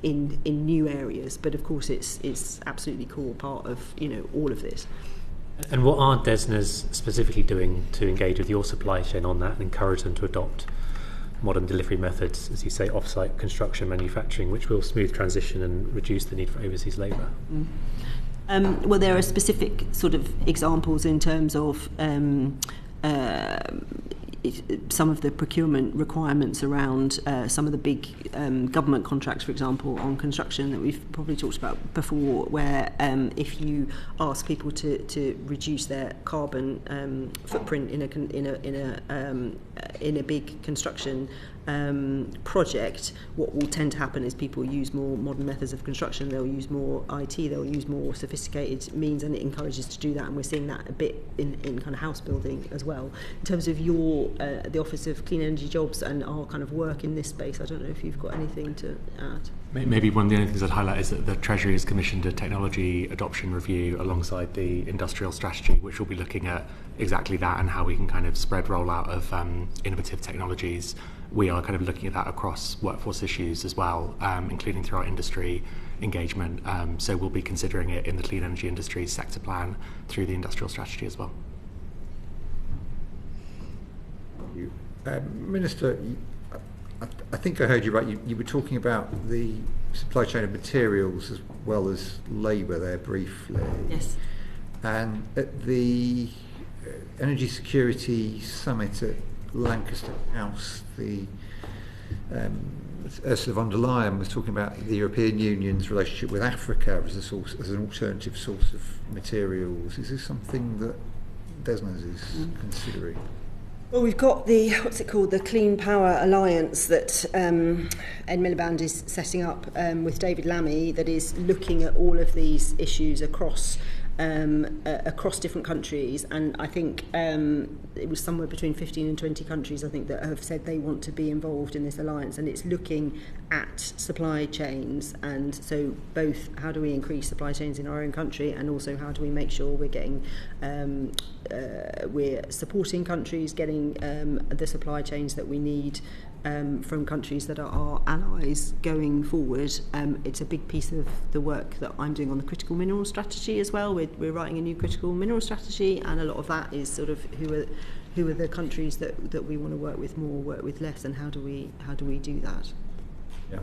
in new areas, but of course it's absolutely core part of all of this. And what are DESNAs specifically doing to engage with your supply chain on that and encourage them to adopt modern delivery methods, as you say, off-site construction, manufacturing, which will smooth transition and reduce the need for overseas labour? Well, there are specific sort of examples in terms of some of the procurement requirements around some of the big government contracts, for example, on construction that we've probably talked about before, where if you ask people to reduce their carbon footprint in a big construction project, what will tend to happen is people use more modern methods of construction, they'll use more IT, they'll use more sophisticated means, and it encourages to do that, and we're seeing that a bit in kind of house building as well. In terms of your the Office of Clean Energy Jobs and our kind of work in this space, I don't know if you've got anything to add. Maybe one of the only things I'd highlight is that the Treasury has commissioned a technology adoption review alongside the industrial strategy, which will be looking at exactly that and how we can kind of spread rollout of innovative technologies. We are kind of looking at that across workforce issues as well, including through our industry engagement. So we'll be considering it in the clean energy industry sector plan through the industrial strategy as well. Minister, I think I heard you right. You were talking about the supply chain of materials as well as labour there briefly. Yes. And at the Energy Security Summit at Lancaster House, the Ursula von der Leyen was talking about the European Union's relationship with Africa as an alternative source of materials. Is this something that DESNAs is considering? Well, we've got the Clean Power Alliance that Ed Miliband is setting up with David Lammy, that is looking at all of these issues across different countries, and I think it was somewhere between 15 and 20 countries, I think, that have said they want to be involved in this alliance, and it's looking at supply chains, and so both how do we increase supply chains in our own country, and also how do we make sure we're getting we're supporting countries getting the supply chains that we need from countries that are our allies going forward. It's a big piece of the work that I'm doing on the critical mineral strategy as well. We're writing a new critical mineral strategy, and a lot of that is sort of who are the countries that we want to work with more, work with less, and how do we do that? Yeah,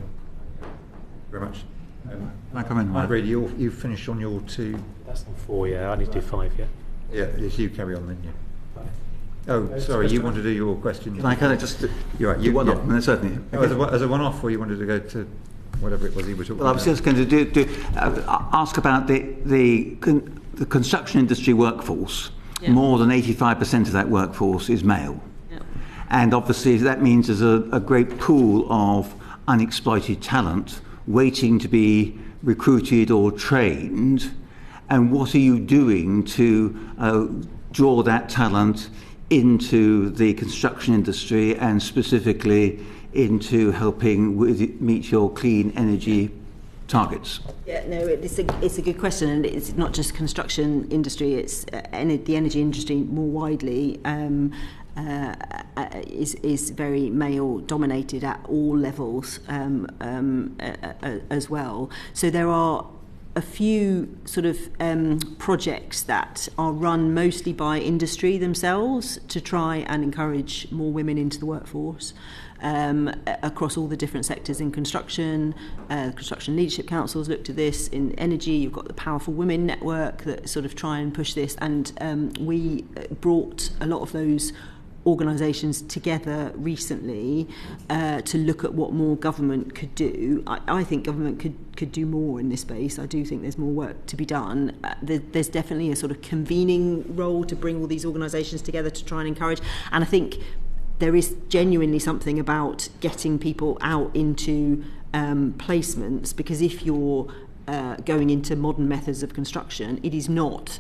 very much. Can I come in? Really, you've finished on your two. That's on 4, yeah. I need to do 5, yeah. Yeah, it's you carry on then, yeah. Oh, sorry, you want to do your question? Can I kind of just You're right, you one yeah. off? No, certainly. Oh, as a one-off, or you wanted to go to whatever it was you were talking about? Well, I was just going to ask about the construction industry workforce. Yeah. More than 85% of that workforce is male. Yeah. And obviously that means there's a great pool of unexploited talent waiting to be recruited or trained. And what are you doing to draw that talent into the construction industry, and specifically into helping meet your clean energy targets? Yeah, no, it's a good question, and it's not just construction industry; it's the energy industry more widely. is very male dominated at all levels as well. So there are a few sort of projects that are run mostly by industry themselves to try and encourage more women into the workforce. Across all the different sectors in construction. Construction Leadership Council's looked at this. In energy, you've got the Powerful Women Network that sort of try and push this, and we brought a lot of those organisations together recently to look at what more government could do. I think government could do more in this space. I do think there's more work to be done. There's definitely a sort of convening role to bring all these organisations together to try and encourage, and I think there is genuinely something about getting people out into placements, because if you're going into modern methods of construction, it is not,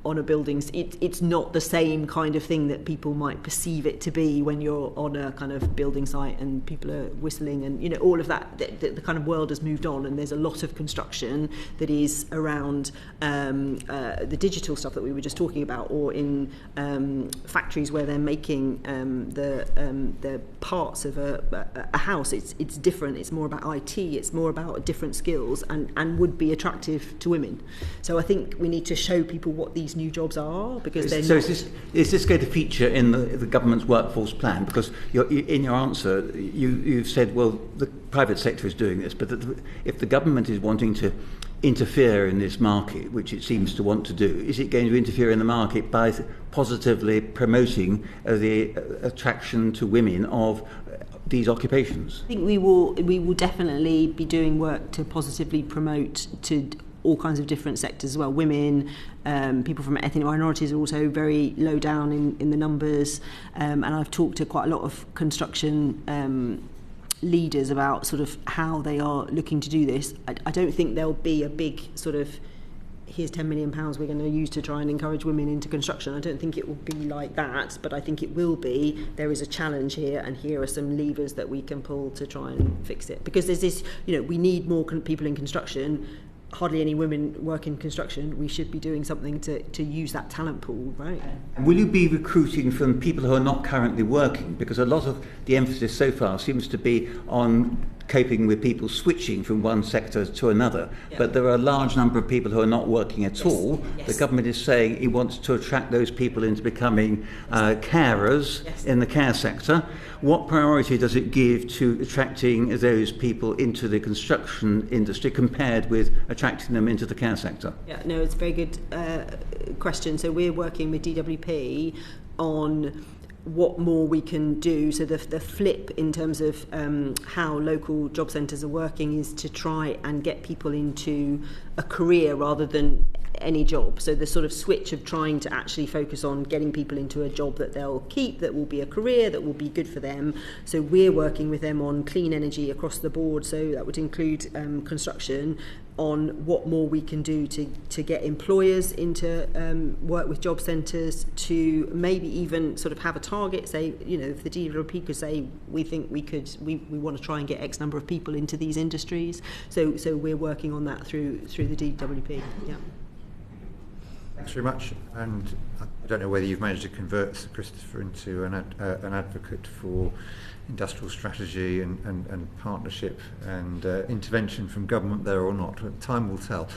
on a building, it's not the same kind of thing that people might perceive it to be when you're on a kind of building site and people are whistling and all of that. The kind of world has moved on, and there's a lot of construction that is around the digital stuff that we were just talking about, or in factories where they're making the parts of a house. It's different. It's more about IT. It's more about different skills, and would be attractive to women. So I think we need to show people what these new jobs are, because they're not. Is this going to feature in the government's workforce plan? Because in your answer, you've said, well, the private sector is doing this, but if the government is wanting to interfere in this market, which it seems to want to do, is it going to interfere in the market by positively promoting the attraction to women of these occupations? I think we will definitely be doing work to positively promote to all kinds of different sectors as well. Women, people from ethnic minorities are also very low down in the numbers, and I've talked to quite a lot of construction leaders about sort of how they are looking to do this. I don't think there'll be a big sort of, here's £10 million we're going to use to try and encourage women into construction. I don't think it will be like that, but I think it will be, there is a challenge here, and here are some levers that we can pull to try and fix it. Because there's this, we need more people in construction. Hardly any women work in construction. We should be doing something to use that talent pool, right? Will you be recruiting from people who are not currently working? Because a lot of the emphasis so far seems to be on coping with people switching from one sector to another. Yeah. But there are a large number of people who are not working at all. Yes. The government is saying it wants to attract those people into becoming carers in the care sector. What priority does it give to attracting those people into the construction industry compared with attracting them into the care sector? Yeah, no, it's a very good question. So we're working with DWP on what more we can do. So the flip in terms of how local job centres are working is to try and get people into a career rather than any job. So the sort of switch of trying to actually focus on getting people into a job that they'll keep, that will be a career, that will be good for them. So we're working with them on clean energy across the board. So that would include construction, on what more we can do to get employers into work with job centres, to maybe even sort of have a target, say, if the DWP could say, we think we want to try and get X number of people into these industries. So we're working on that through the DWP. Yeah. Thanks very much. And I don't know whether you've managed to convert Sir Christopher into an advocate for industrial strategy and partnership and intervention from government there or not. Time will tell.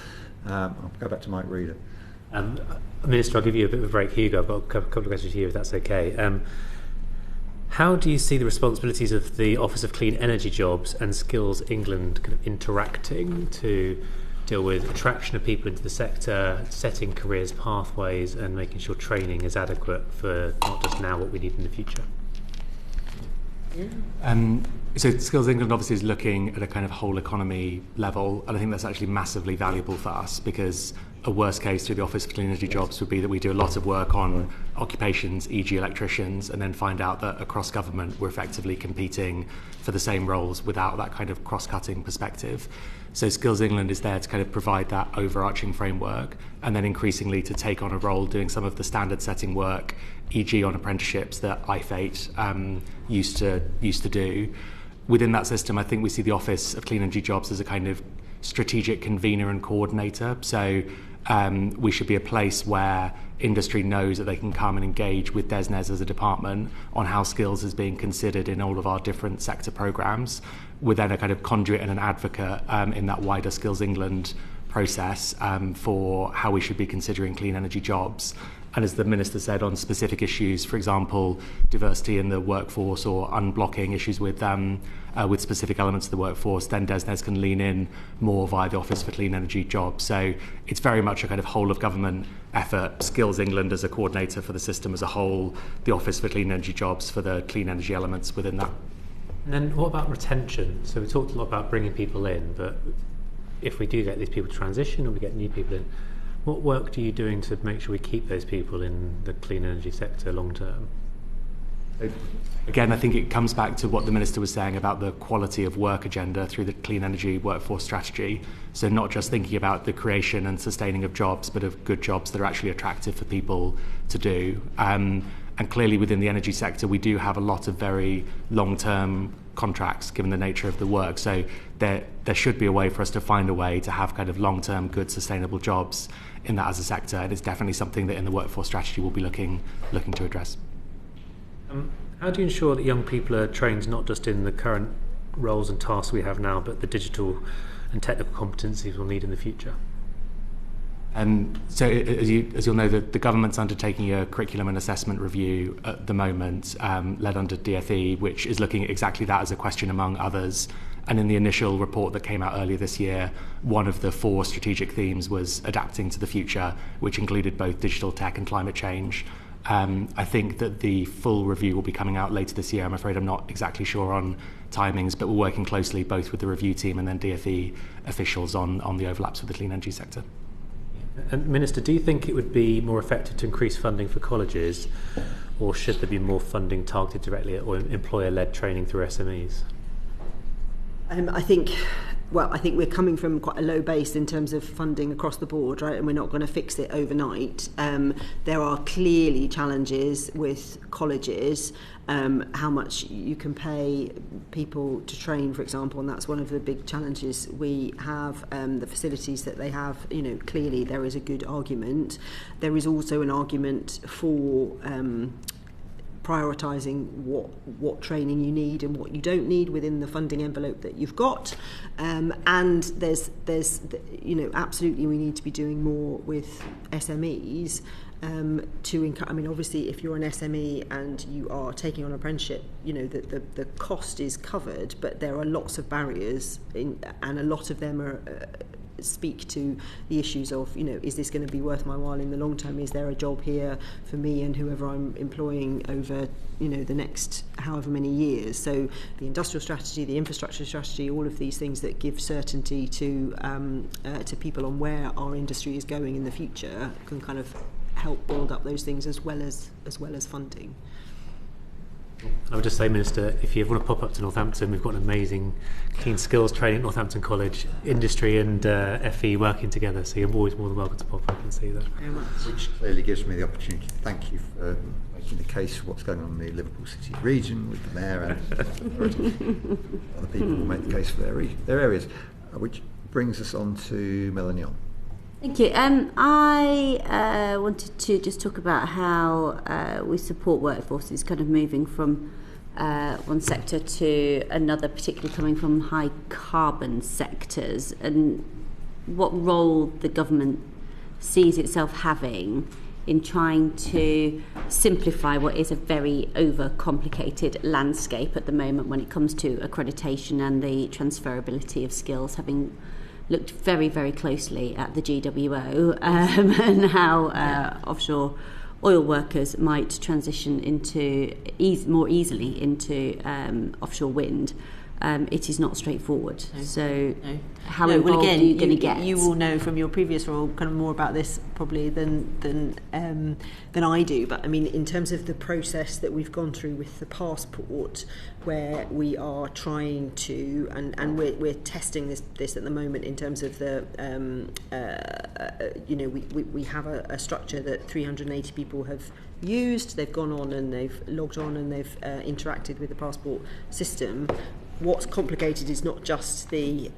I'll go back to Mike Reader. Minister, I'll give you a bit of a break, Hugo. I've got a couple of questions to you, if that's okay. How do you see the responsibilities of the Office of Clean Energy Jobs and Skills England kind of interacting to deal with attraction of people into the sector, setting careers pathways, and making sure training is adequate for not just now, what we need in the future? So Skills England obviously is looking at a kind of whole economy level, and I think that's actually massively valuable for us, because a worst case through the Office of Clean Energy Jobs would be that we do a lot of work on occupations, e.g. electricians, and then find out that across government we're effectively competing for the same roles without that kind of cross-cutting perspective. So Skills England is there to kind of provide that overarching framework, and then increasingly to take on a role doing some of the standard setting work, e.g. on apprenticeships that IFATE used to do. Within that system, I think we see the Office of Clean Energy Jobs as a kind of strategic convener and coordinator. So we should be a place where industry knows that they can come and engage with DESNES as a department on how skills is being considered in all of our different sector programmes. We're then a kind of conduit and an advocate in that wider Skills England process for how we should be considering clean energy jobs. And as the Minister said, on specific issues, for example, diversity in the workforce or unblocking issues with specific elements of the workforce, then DESNES can lean in more via the Office for Clean Energy Jobs. So it's very much a kind of whole of government effort. Skills England as a coordinator for the system as a whole, the Office for Clean Energy Jobs for the clean energy elements within that. And then what about retention? So we talked a lot about bringing people in, but if we do get these people to transition or we get new people in, what work are you doing to make sure we keep those people in the clean energy sector long term? Again, I think it comes back to what the Minister was saying about the quality of work agenda through the clean energy workforce strategy. So not just thinking about the creation and sustaining of jobs, but of good jobs that are actually attractive for people to do. And clearly within the energy sector, we do have a lot of very long-term contracts given the nature of the work. So there should be a way for us to find a way to have kind of long-term, good, sustainable jobs in that as a sector. And it's definitely something that in the workforce strategy we'll be looking to address. How do you ensure that young people are trained not just in the current roles and tasks we have now, but the digital and technical competencies we'll need in the future? So as you'll know, the government's undertaking a curriculum and assessment review at the moment, led under DfE, which is looking at exactly that as a question among others. And in the initial report that came out earlier this year, one of the 4 strategic themes was adapting to the future, which included both digital tech and climate change. I think that the full review will be coming out later this year. I'm afraid I'm not exactly sure on timings, but we're working closely both with the review team and then DfE officials on the overlaps with the clean energy sector. And Minister, do you think it would be more effective to increase funding for colleges, or should there be more funding targeted directly at or employer-led training through SMEs? I think we're coming from quite a low base in terms of funding across the board, right? And we're not going to fix it overnight. There are clearly challenges with colleges, how much you can pay people to train, for example, and that's one of the big challenges we have. The facilities that they have, clearly there is a good argument. There is also an argument for prioritising what training you need and what you don't need within the funding envelope that you've got, and there's absolutely we need to be doing more with SMEs to encourage. I mean, obviously, if you're an SME and you are taking on an apprenticeship, the cost is covered, but there are lots of barriers, and a lot of them are. Speak to the issues of, is this going to be worth my while in the long term? Is there a job here for me and whoever I'm employing over, the next however many years? So the industrial strategy, the infrastructure strategy, all of these things that give certainty to people on where our industry is going in the future can kind of help build up those things as well as funding. I would just say, Minister, if you ever want to pop up to Northampton, we've got an amazing clean skills training at Northampton College, industry and FE working together, so you're always more than welcome to pop up and see that. Very much. Which clearly gives me the opportunity to thank you for making the case for what's going on in the Liverpool City region with the Mayor and other people will make the case for their areas, which brings us on to Melanie On. Thank you. I wanted to just talk about how we support workforces kind of moving from one sector to another, particularly coming from high carbon sectors, and what role the government sees itself having in trying to simplify what is a very overcomplicated landscape at the moment when it comes to accreditation and the transferability of skills, having looked very, very closely at the GWO and how offshore oil workers might transition into more easily into offshore wind. It is not straightforward. No. So No. how No, involved well, again, are you going to get? You will know from your previous role kind of more about this probably than I do. But I mean, in terms of the process that we've gone through with the passport, where we are trying to and we're testing this at the moment in terms of the we have a structure that 380 people have used. They've gone on and they've logged on and they've interacted with the passport system. What's complicated is not just the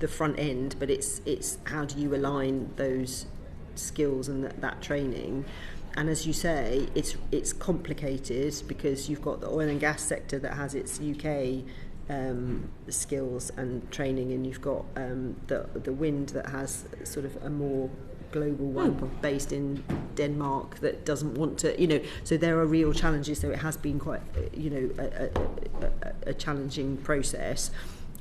front end, but it's how do you align those skills and that training. And as you say, it's complicated because you've got the oil and gas sector that has its UK skills and training, and you've got the wind that has sort of a more global one based in Denmark that doesn't want to, so there are real challenges. So it has been quite, a challenging process.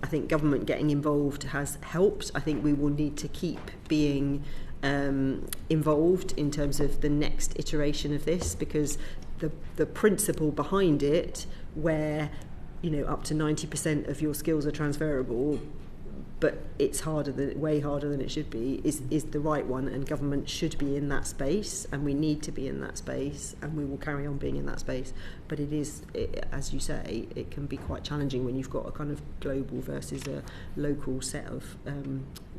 I think government getting involved has helped. I think we will need to keep being involved in terms of the next iteration of this, because the principle behind it, where up to 90% of your skills are transferable, but it's way harder than it should be, is the right one, and government should be in that space, and we need to be in that space, and we will carry on being in that space. But as you say, it can be quite challenging when you've got a kind of global versus a local set of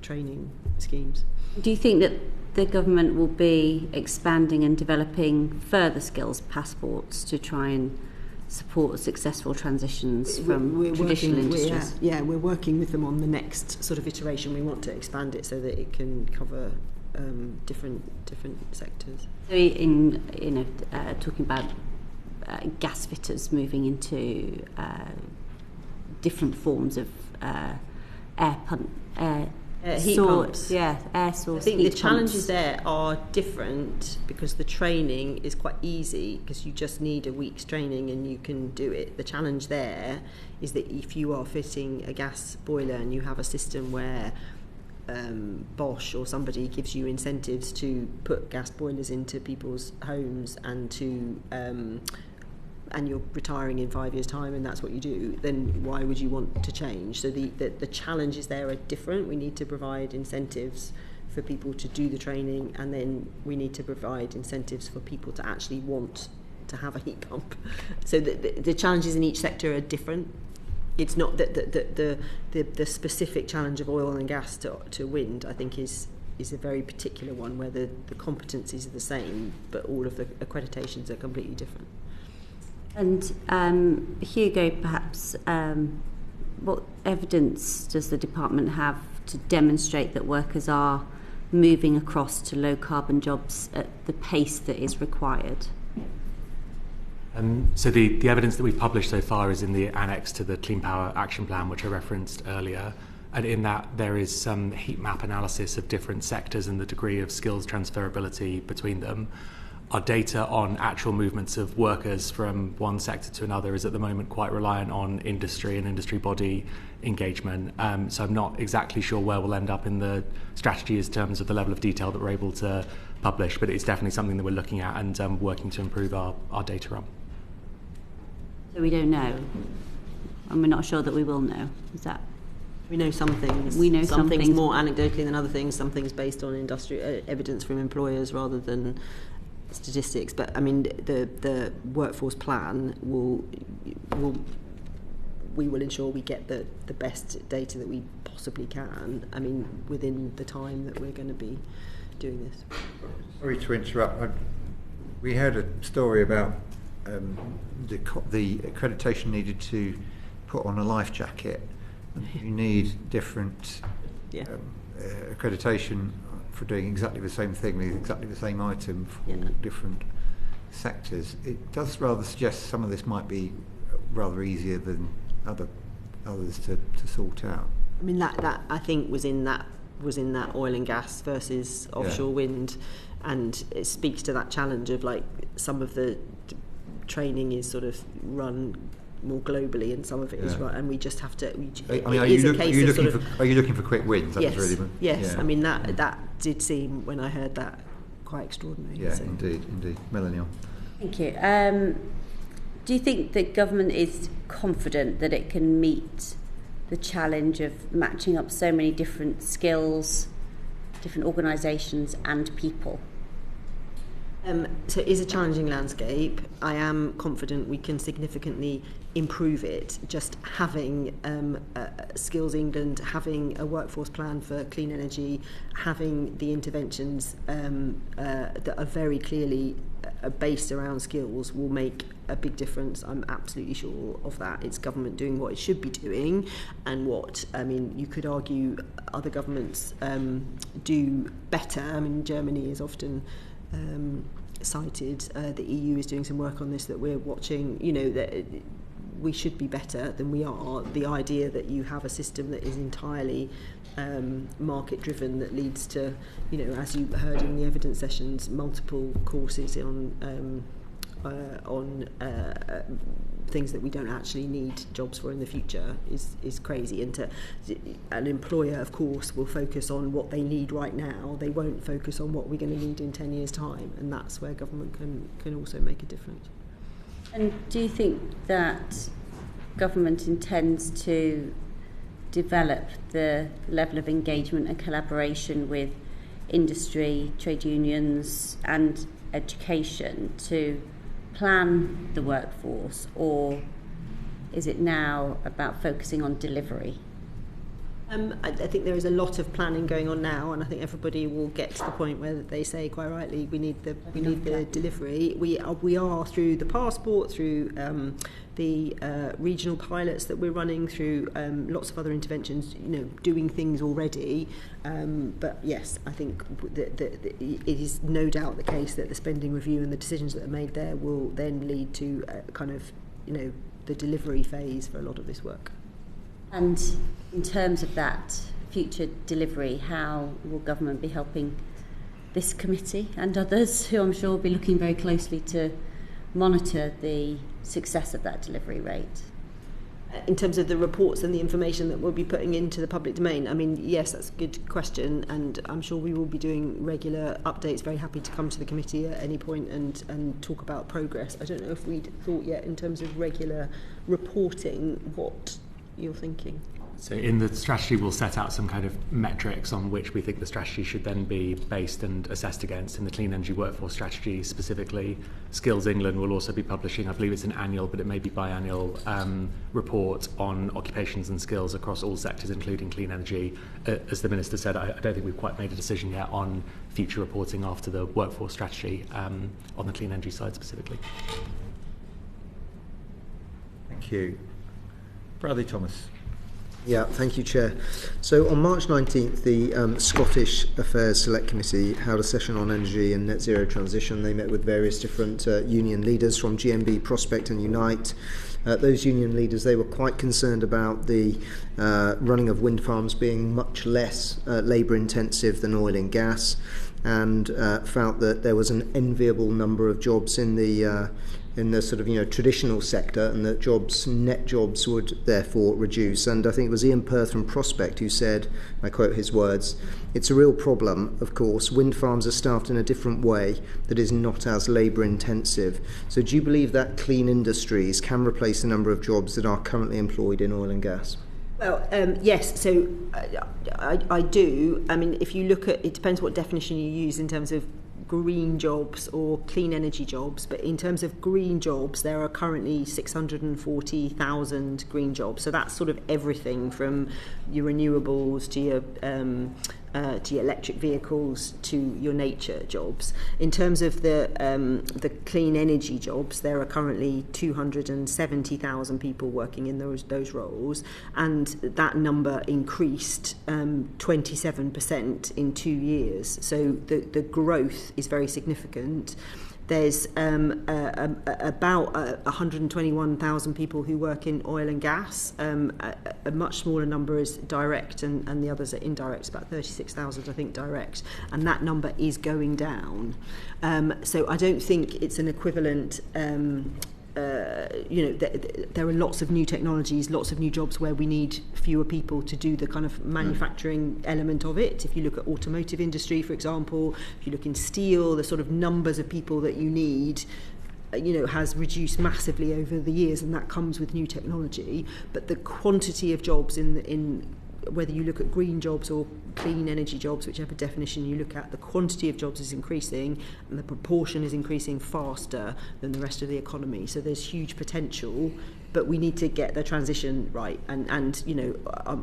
training schemes. Do you think that the government will be expanding and developing further skills passports to try and support successful transitions from traditional industries? We're working with them on the next sort of iteration. We want to expand it so that it can cover different sectors. So talking about gas fitters moving into different forms of heat pumps. Air source. I think heat the challenges pumps. there are different because the training is quite easy, because you just need a week's training and you can do it. The challenge there is that if you are fitting a gas boiler and you have a system where Bosch or somebody gives you incentives to put gas boilers into people's homes and to and you're retiring in 5 years' time and that's what you do, then why would you want to change? So the challenges there are different. We need to provide incentives for people to do the training, and then we need to provide incentives for people to actually want to have a heat pump. So the challenges in each sector are different. It's not that the specific challenge of oil and gas to wind, I think, is a very particular one where the competencies are the same, but all of the accreditations are completely different. And Hugo, perhaps, what evidence does the department have to demonstrate that workers are moving across to low carbon jobs at the pace that is required? So the evidence that we've published so far is in the annex to the Clean Power Action Plan, which I referenced earlier. And in that, there is some heat map analysis of different sectors and the degree of skills transferability between them. Our data on actual movements of workers from one sector to another is at the moment quite reliant on industry and industry body engagement. So I'm not exactly sure where we'll end up in the strategy in terms of the level of detail that we're able to publish, but it's definitely something that we're looking at and working to improve our data on. So we don't know, and we're not sure that we will know. Is that? We know some things. We know some things things more anecdotally than other things. Some things based on industry evidence from employers rather than statistics. But I mean, the workforce plan we will ensure we get the best data that we possibly can. I mean, within the time that we're going to be doing this. Sorry to interrupt. We heard a story about the accreditation needed to put on a life jacket. You need different accreditation for doing exactly the same thing with exactly the same item for different sectors. It does rather suggest some of this might be rather easier than others to sort out. I mean, that I think was in that oil and gas versus offshore wind, and it speaks to that challenge of like some of the training is sort of run more globally and some of it is right, and we just have to. Are you looking for quick wins? That yes, was really, yes. I mean that did seem, when I heard that, quite extraordinary. Yeah, so. Indeed. Melanie. Thank you. Do you think the government is confident that it can meet the challenge of matching up so many different skills, different organisations and people? So it is a challenging landscape. I am confident we can significantly improve it. Just having Skills England, having a workforce plan for clean energy, having the interventions that are very clearly based around skills will make a big difference. I'm absolutely sure of that. It's government doing what it should be doing, and what, I mean, you could argue other governments do better. I mean, Germany is often cited. The EU is doing some work on this that we're watching. You know, that we should be better than we are. The idea that you have a system that is entirely market driven, that leads to, you know, as you heard in the evidence sessions, multiple courses on things that we don't actually need jobs for in the future is crazy. And an employer, of course, will focus on what they need right now. They won't focus on what we're going to need in 10 years' time, and that's where government can also make a difference. And do you think that government intends to develop the level of engagement and collaboration with industry, trade unions and education to plan the workforce, or is it now about focusing on delivery? I think there is a lot of planning going on now, and I think everybody will get to the point where they say quite rightly we need the delivery. We are through the passport, through the regional pilots that we're running, through lots of other interventions, you know, doing things already. But yes, I think that it is no doubt the case that the spending review and the decisions that are made there will then lead to kind of, you know, the delivery phase for a lot of this work. And in terms of that future delivery, how will government be helping this committee and others who I'm sure will be looking very closely to monitor the success of that delivery rate? In terms of the reports and the information that we'll be putting into the public domain, I mean, yes, that's a good question, and I'm sure we will be doing regular updates. Very happy to come to the committee at any point and talk about progress. I don't know if we'd thought yet in terms of regular reporting what you're thinking. So in the strategy we'll set out some kind of metrics on which we think the strategy should then be based and assessed against. In the clean energy workforce strategy specifically, Skills England will also be publishing, I believe it's an annual but it may be biannual, report on occupations and skills across all sectors including clean energy. As the Minister said, I don't think we've quite made a decision yet on future reporting after the workforce strategy on the clean energy side specifically. Thank you. Bradley Thomas. Yeah, thank you, Chair. So on March 19th, the Scottish Affairs Select Committee held a session on energy and net zero transition. They met with various different union leaders from GMB, Prospect and Unite. Those union leaders, they were quite concerned about the running of wind farms being much less labour intensive than oil and gas, and felt that there was an enviable number of jobs in the sort of, you know, traditional sector, and that net jobs would therefore reduce. And I think it was Ian Perth from Prospect who said, I quote his words, "It's a real problem, of course. Wind farms are staffed in a different way that is not as labour intensive." So do you believe that clean industries can replace the number of jobs that are currently employed in oil and gas? Well, yes, so I do. I mean, if you look at, it depends what definition you use in terms of green jobs or clean energy jobs, but in terms of green jobs, there are currently 640,000 green jobs. So that's sort of everything from your renewables to your electric vehicles to your nature jobs. In terms of the clean energy jobs, there are currently 270,000 people working in those roles, and that number increased 27% in 2 years. So the growth is very significant. There's about 121,000 people who work in oil and gas. A much smaller number is direct, and the others are indirect. It's about 36,000, I think, direct. And that number is going down. So I don't think it's an equivalent. There are lots of new technologies, lots of new jobs where we need fewer people to do the kind of manufacturing element of it. If you look at automotive industry, for example, if you look in steel, the sort of numbers of people that you need, has reduced massively over the years, and that comes with new technology. But the quantity of jobs in whether you look at green jobs or clean energy jobs, whichever definition you look at, the quantity of jobs is increasing, and the proportion is increasing faster than the rest of the economy. So there's huge potential but we need to get the transition right. And you know,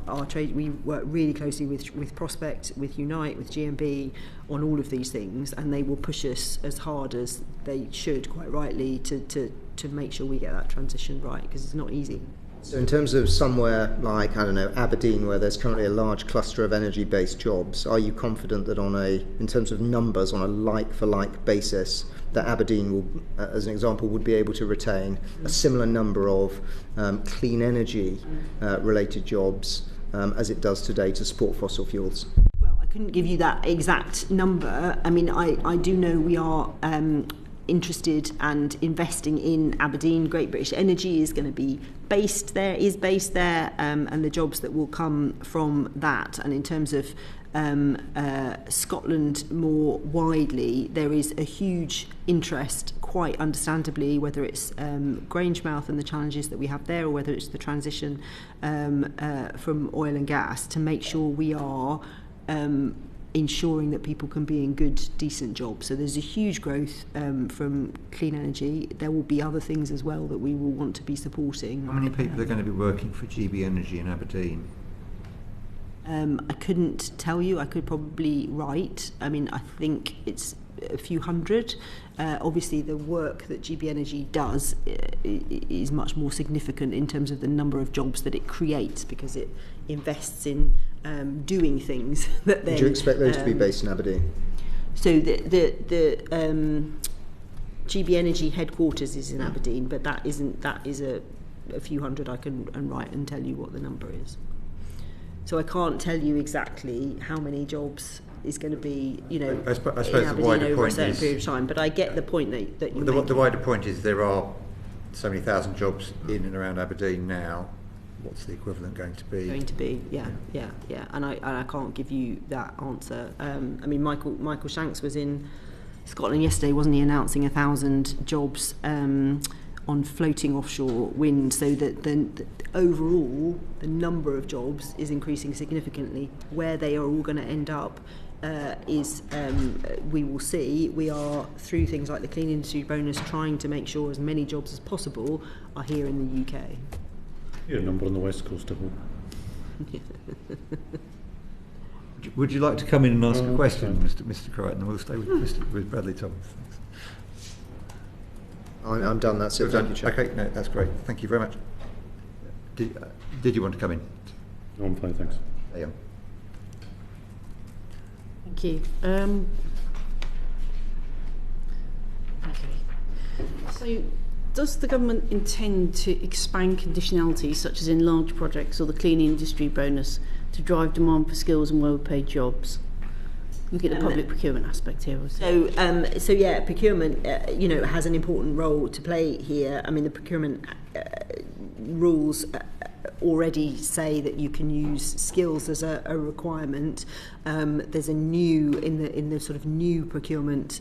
our trade, we work really closely with Prospect, with Unite, with GMB on all of these things, and they will push us as hard as they should, quite rightly, to make sure we get that transition right, because it's not easy. So in terms of somewhere like, I don't know, Aberdeen, where there's currently a large cluster of energy-based jobs, are you confident that in terms of numbers, on a like-for-like basis, that Aberdeen will, as an example, would be able to retain a similar number of clean energy related jobs as it does today to support fossil fuels? Well, I couldn't give you that exact number. I mean, I do know we are interested and investing in Aberdeen. Great British Energy is going to be based there, and the jobs that will come from that. And in terms of Scotland more widely, there is a huge interest, quite understandably, whether it's Grangemouth and the challenges that we have there, or whether it's the transition from oil and gas, to make sure we are ensuring that people can be in good, decent jobs. So there's a huge growth from clean energy. There will be other things as well that we will want to be supporting. How many people are going to be working for GB Energy in Aberdeen? I couldn't tell you. I could probably write. I mean, I think it's a few hundred. Obviously, the work that GB Energy does is much more significant in terms of the number of jobs that it creates, because it invests in doing things that then... Would you expect those to be based in Aberdeen? So the GB Energy headquarters is in Aberdeen, but that is a few hundred. I can write and tell you what the number is. So I can't tell you exactly how many jobs is going to be, you know, I suppose in Aberdeen the wider over point a certain is, period of time. But I get the point that you make. The wider point is there are so many thousand jobs in and around Aberdeen now. What's the equivalent going to be? Yeah. And I can't give you that answer. I mean, Michael Shanks was in Scotland yesterday, wasn't he, announcing 1,000 jobs on floating offshore wind, so that the overall the number of jobs is increasing significantly. Where they are all going to end up is we will see. We are, through things like the Clean Industry Bonus, trying to make sure as many jobs as possible are here in the UK. Yeah, a number on the west coast of home. Would you like to come in and ask a question, Mr. Crichton? And we'll stay with Bradley Thomas. I'm done, that's it. Thank you, Chair. Okay, no, that's great. Thank you very much. Did you want to come in? No, I'm fine, thanks. There you Thank you. So, does the government intend to expand conditionality, such as in large projects or the Clean Industry Bonus, to drive demand for skills and well-paid jobs? Look at the public procurement aspect here. So yeah, procurement, has an important role to play here. I mean, the procurement rules already say that you can use skills as a requirement. There's a new in the sort of new procurement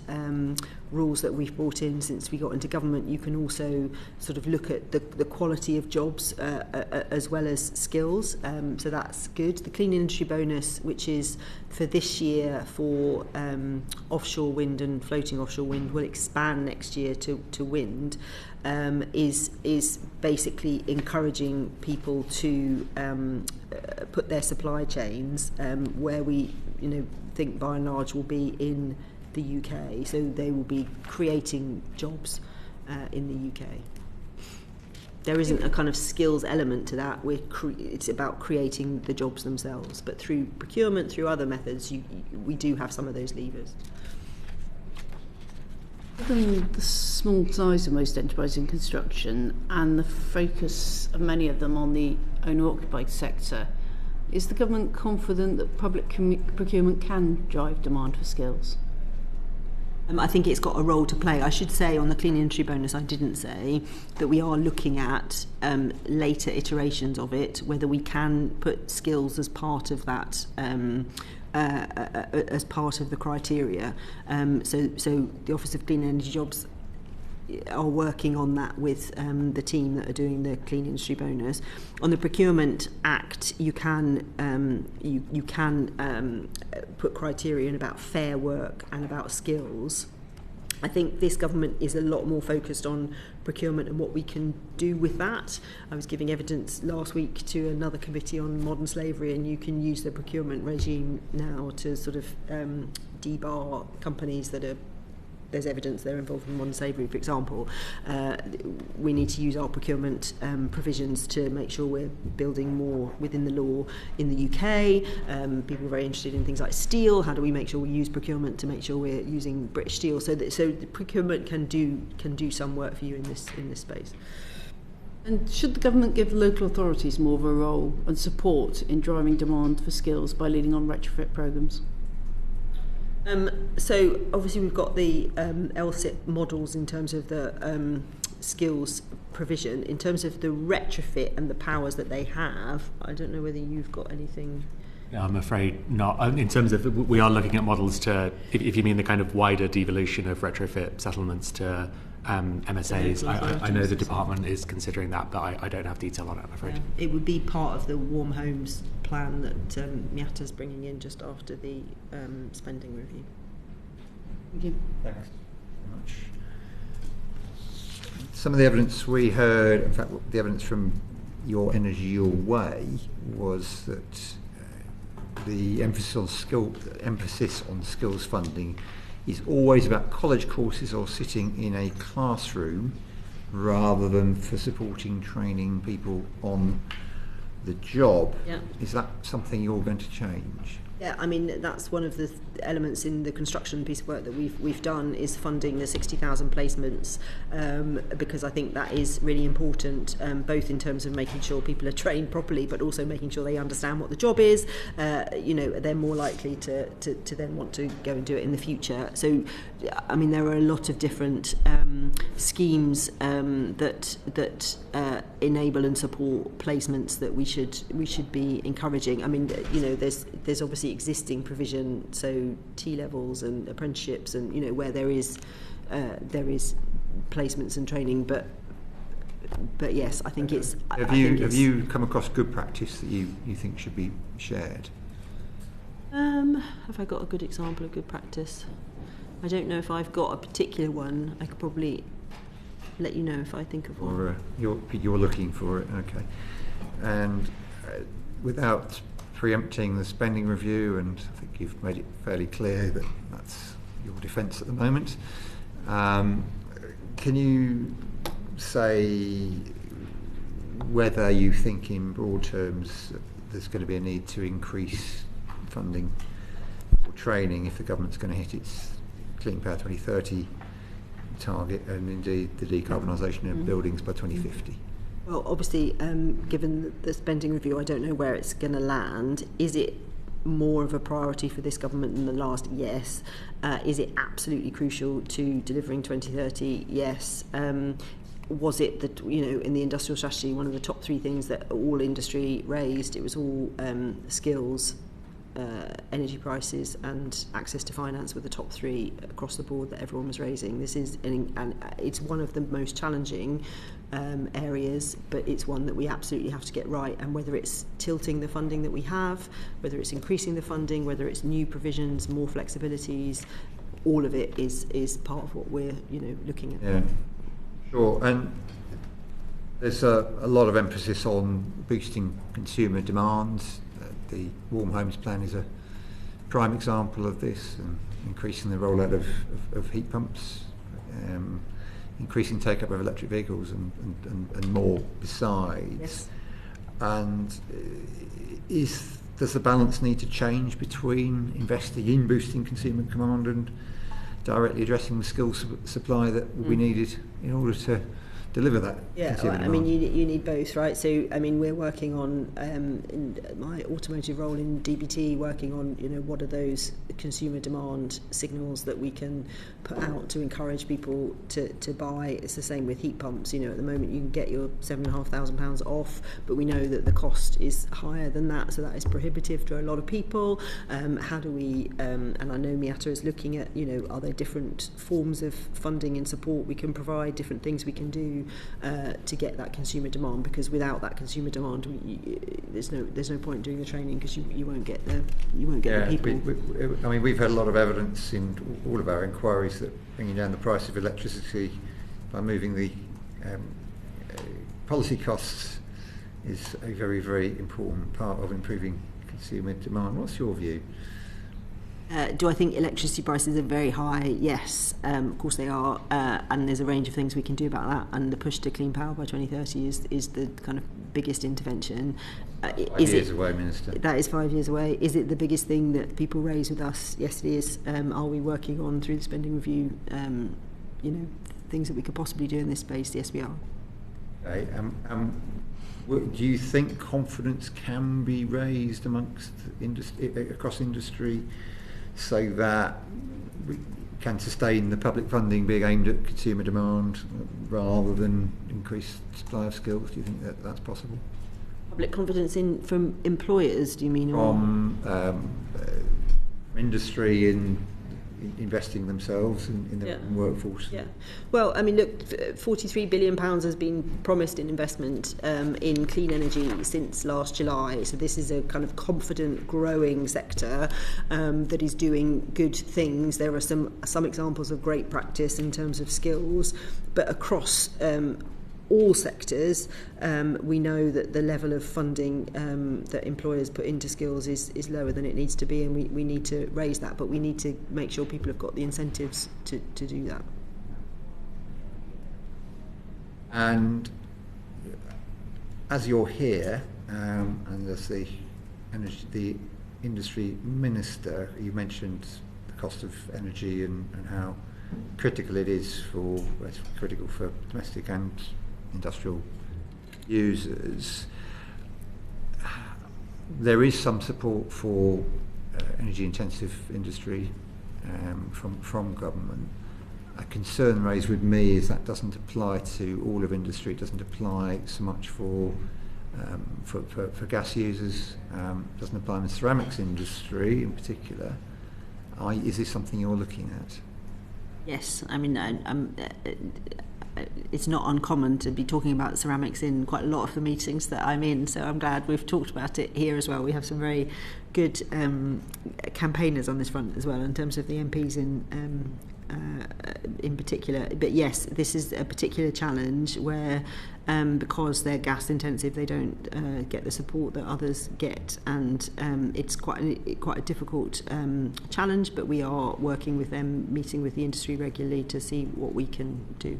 rules that we've brought in since we got into government. You can also sort of look at the quality of jobs as well as skills. So that's good. The Clean Industry Bonus, which is for this year for offshore wind and floating offshore wind, will expand next year to wind. Is basically encouraging people to put their supply chains where we think by and large will be in the UK. So they will be creating jobs in the UK. There isn't a kind of skills element to that. It's about creating the jobs themselves. But through procurement, through other methods, we do have some of those levers. Given the small size of most enterprises in construction and the focus of many of them on the owner-occupied sector, is the government confident that public procurement can drive demand for skills? I think it's got a role to play. I should say on the Clean Industry Bonus, I didn't say that we are looking at later iterations of it, whether we can put skills as part of that as part of the criteria. So the Office of Clean Energy Jobs are working on that with the team that are doing the Clean Industry Bonus. On the Procurement Act, you can put criteria in about fair work and about skills. I think this government is a lot more focused on procurement and what we can do with that. I was giving evidence last week to another committee on modern slavery, and you can use the procurement regime now to sort of debar companies that are, there's evidence they're involved in modern slavery, for example. We need to use our procurement provisions to make sure we're building more within the law in the UK. People are very interested in things like steel. How do we make sure we use procurement to make sure we're using British steel? So the procurement can do some work for you in this space. And should the government give local authorities more of a role and support in driving demand for skills by leading on retrofit programmes? So obviously we've got the LSIP models in terms of the skills provision. In terms of the retrofit and the powers that they have, I don't know whether you've got anything. No, I'm afraid not. In terms of, we are looking at models to, if you mean the kind of wider devolution of retrofit settlements to MSAs, I know the department is considering that, but I don't have detail on it, I'm afraid. It would be part of the Warm Homes plan that Miata's bringing in just after the spending review. Thank you. Thanks very much. Some of the evidence we heard, in fact, the evidence from Your Energy Your Way, was that the emphasis on skills funding is always about college courses or sitting in a classroom rather than for supporting training people on the job. Yeah. Is that something you're going to change? Yeah, I mean, that's one of the elements in the construction piece of work that we've done, is funding the 60,000 placements, because I think that is really important, both in terms of making sure people are trained properly, but also making sure they understand what the job is. They're more likely to then want to go and do it in the future. So, I mean, there are a lot of different schemes that enable and support placements that we should be encouraging. I mean, there's obviously existing provision, so T-levels and apprenticeships, and where there is placements and training, but yes, I think it's. Have you come across good practice that you think should be shared? Have I got a good example of good practice? I don't know if I've got a particular one. I could probably let you know if I think of one. Or you're looking for it, okay. And without preempting the spending review, and I think you've made it fairly clear that that's your defence at the moment, can you say whether you think in broad terms that there's going to be a need to increase funding for training if the government's going to hit its Clean Power 2030 target, and indeed the decarbonisation of buildings by 2050? Well, obviously, given the spending review, I don't know where it's going to land. Is it more of a priority for this government than the last? Yes. Is it absolutely crucial to delivering 2030? Yes. Was it that, in the industrial strategy, one of the top three things that all industry raised? It was all skills, energy prices and access to finance were the top three across the board that everyone was raising. This is, and it's one of the most challenging areas, but it's one that we absolutely have to get right. And whether it's tilting the funding that we have, whether it's increasing the funding, whether it's new provisions, more flexibilities, all of it is part of what we're looking at. Yeah, sure. And there's a lot of emphasis on boosting consumer demand. The Warm Homes Plan is a prime example of this, and increasing the rollout of heat pumps, increasing take-up of electric vehicles, and more besides. Yes. And does the balance need to change between investing in boosting consumer demand and directly addressing the skills supply that will be needed in order to deliver that? Yeah, well, I mean, you need both, right? So, I mean, we're working on, in my automotive role in DBT, working on, what are those consumer demand signals that we can put out to encourage people to buy. It's the same with heat pumps. At the moment you can get your £7,500 off, but we know that the cost is higher than that, so that is prohibitive to a lot of people. How do we, and I know Miata is looking at, are there different forms of funding and support we can provide, different things we can do get that consumer demand, because without that consumer demand, there's no point in doing the training, because you won't get the people. I mean, we've had a lot of evidence in all of our inquiries that bringing down the price of electricity by moving the policy costs is a very, very important part of improving consumer demand. What's your view? Do I think electricity prices are very high? Yes, of course they are, and there's a range of things we can do about that, and the push to clean power by 2030 is the kind of biggest intervention. 5 years away, Minister. That is 5 years away. Is it the biggest thing that people raise with us? Yes, it is. Are we working on, through the spending review, things that we could possibly do in this space? Yes, we are. Okay. Do you think confidence can be raised amongst across industry, so that we can sustain the public funding being aimed at consumer demand rather than increased supply of skills? Do you think that that's possible? Public confidence from employers, do you mean? From industry in investing themselves in the workforce. Yeah. Well, I mean, look, £43 billion has been promised in investment in clean energy since last July. So this is a kind of confident, growing sector that is doing good things. There are some examples of great practice in terms of skills, but across all sectors, we know that the level of funding that employers put into skills is lower than it needs to be, and we need to raise that, but we need to make sure people have got the incentives to do that. And as you're here, and as the industry minister, you mentioned the cost of energy and how critical it is it's critical for domestic and industrial users. There is some support for energy-intensive industry from government. A concern raised with me is that doesn't apply to all of industry. It doesn't apply so much for gas users. Doesn't apply in the ceramics industry in particular. Is this something you're looking at? Yes, I mean, it's not uncommon to be talking about ceramics in quite a lot of the meetings that I'm in, so I'm glad we've talked about it here as well. We have some very good campaigners on this front as well, in terms of the MPs in particular. But yes, this is a particular challenge where because they're gas intensive, they don't get the support that others get, and it's quite a difficult challenge, but we are working with them, meeting with the industry regularly to see what we can do.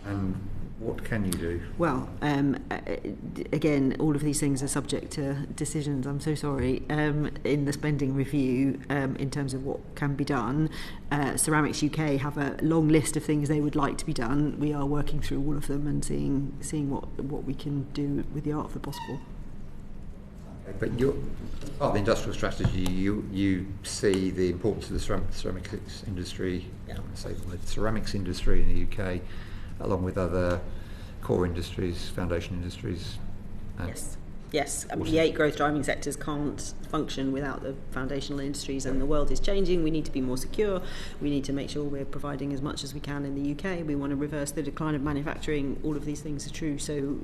And what can you do? Well, again, all of these things are subject to decisions, I'm so sorry, in the spending review in terms of what can be done. Ceramics UK have a long list of things they would like to be done. We are working through all of them and seeing what we can do with the art of the possible. Okay, but part of the industrial strategy, you see the importance of the ceramics industry, I want to say the ceramics industry in the UK, along with other core industries, foundation industries. Yes. I mean, the 8 growth driving sectors can't function without the foundational industries, and the world is changing. We need to be more secure. We need to make sure we're providing as much as we can in the UK. We want to reverse the decline of manufacturing. All of these things are true. So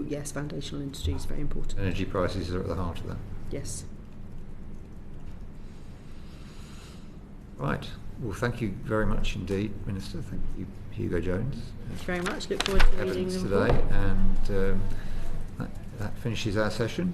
yes, foundational industry is very important. Energy prices are at the heart of that. Yes. Right. Well, thank you very much indeed, Minister. Thank you, Hugo Jones. Thank you very much. Look forward to reading evidence the today, report. and that finishes our session.